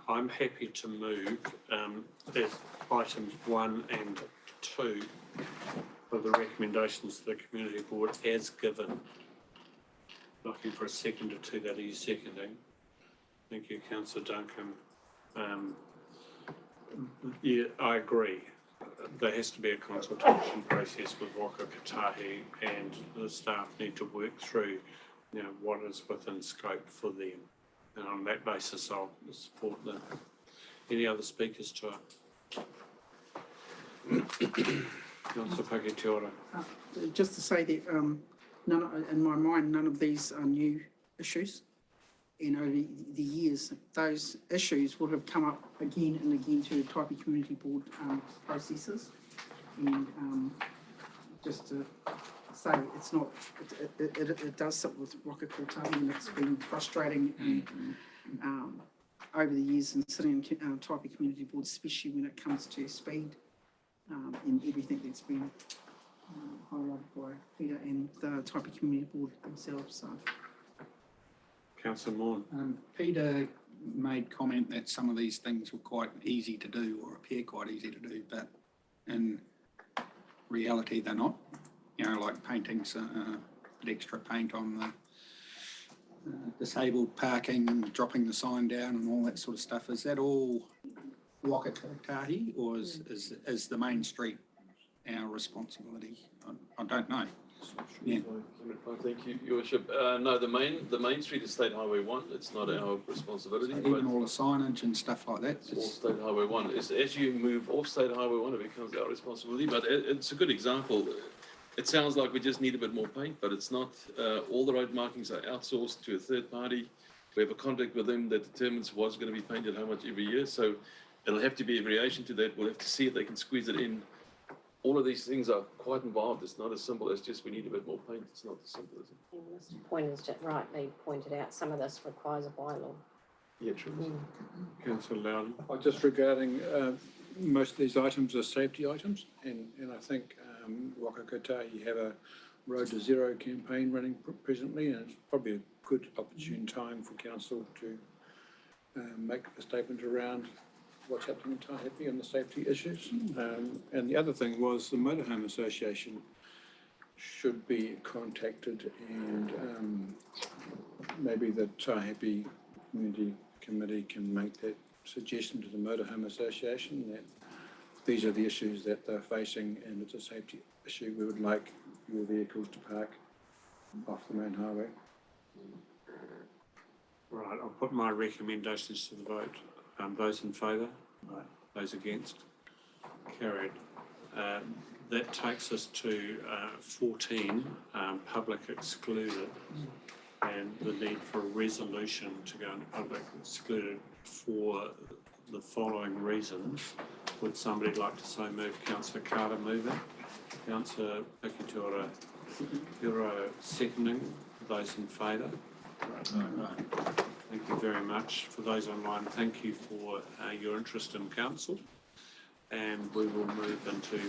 [SPEAKER 1] I'm happy to move items 1 and 2 for the recommendations of the community board as given. Looking for a seconder to that. Are you seconding? Thank you, Councillor Duncan. Yeah, I agree. There has to be a consultation process with Whakakatāhi, and the staff need to work through, what is within scope for them. And on that basis, I'll support them. Any other speakers to it? Councillor Paketiora.
[SPEAKER 12] Just to say that in my mind, none of these are new issues. Over the years, those issues would have come up again and again through the Taipi Community Board processes. And just to say, it's not, it does sit with Whakakatāhi, and it's been frustrating and, over the years and sitting in Taipi Community Board, especially when it comes to speed and everything that's been highlighted by Peter and the Taipi Community Board themselves. So.
[SPEAKER 1] Councillor Maughan.
[SPEAKER 16] Peter made comment that some of these things were quite easy to do or appear quite easy to do, but in reality, they're not. You know, like painting extra paint on the disabled parking, dropping the sign down and all that sort of stuff. Is that all Waka Kotahi, or is the main street our responsibility? I don't know. Yeah.
[SPEAKER 15] Thank you, Your Worship. No, the main street is State Highway 1. It's not our responsibility.
[SPEAKER 16] Even all the signage and stuff like that.
[SPEAKER 15] It's all State Highway 1. As you move off State Highway 1, it becomes our responsibility. But it's a good example. It sounds like we just need a bit more paint, but it's not. All the road markings are outsourced to a third party. We have a contract with them that determines what's going to be painted how much every year. So it'll have to be a variation to that. We'll have to see if they can squeeze it in. All of these things are quite involved. It's not as simple as just we need a bit more paint. It's not as simple as it.
[SPEAKER 6] And Mr. Pointers just rightly pointed out, some of this requires a bylaw.
[SPEAKER 15] Yeah, true.
[SPEAKER 1] Councillor Loudon.
[SPEAKER 9] Just regarding, most of these items are safety items, and I think Waka Kotahi have a Road to Zero campaign running presently, and it's probably a good opportune time for council to make a statement around what's happening in Taihape and the safety issues. And the other thing was the Motorhome Association should be contacted, and maybe the Taihape Community Committee can make that suggestion to the Motorhome Association that these are the issues that they're facing and it's a safety issue. We would like your vehicles to park off the main highway.
[SPEAKER 1] Right, I'll put my recommendations to the vote. Those in favour? Right. Those against? Carried. That takes us to 14, public excluded, and the need for a resolution to go into public excluded for the following reasons. Would somebody like to so move? Councillor Carter move it. Councillor Pikutora Hiro seconding. Those in favour? Right. Thank you very much. For those online, thank you for your interest in council. And we will move into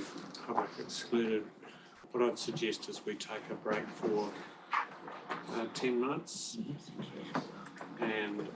[SPEAKER 1] public excluded. What I'd suggest is we take a break for 10 minutes and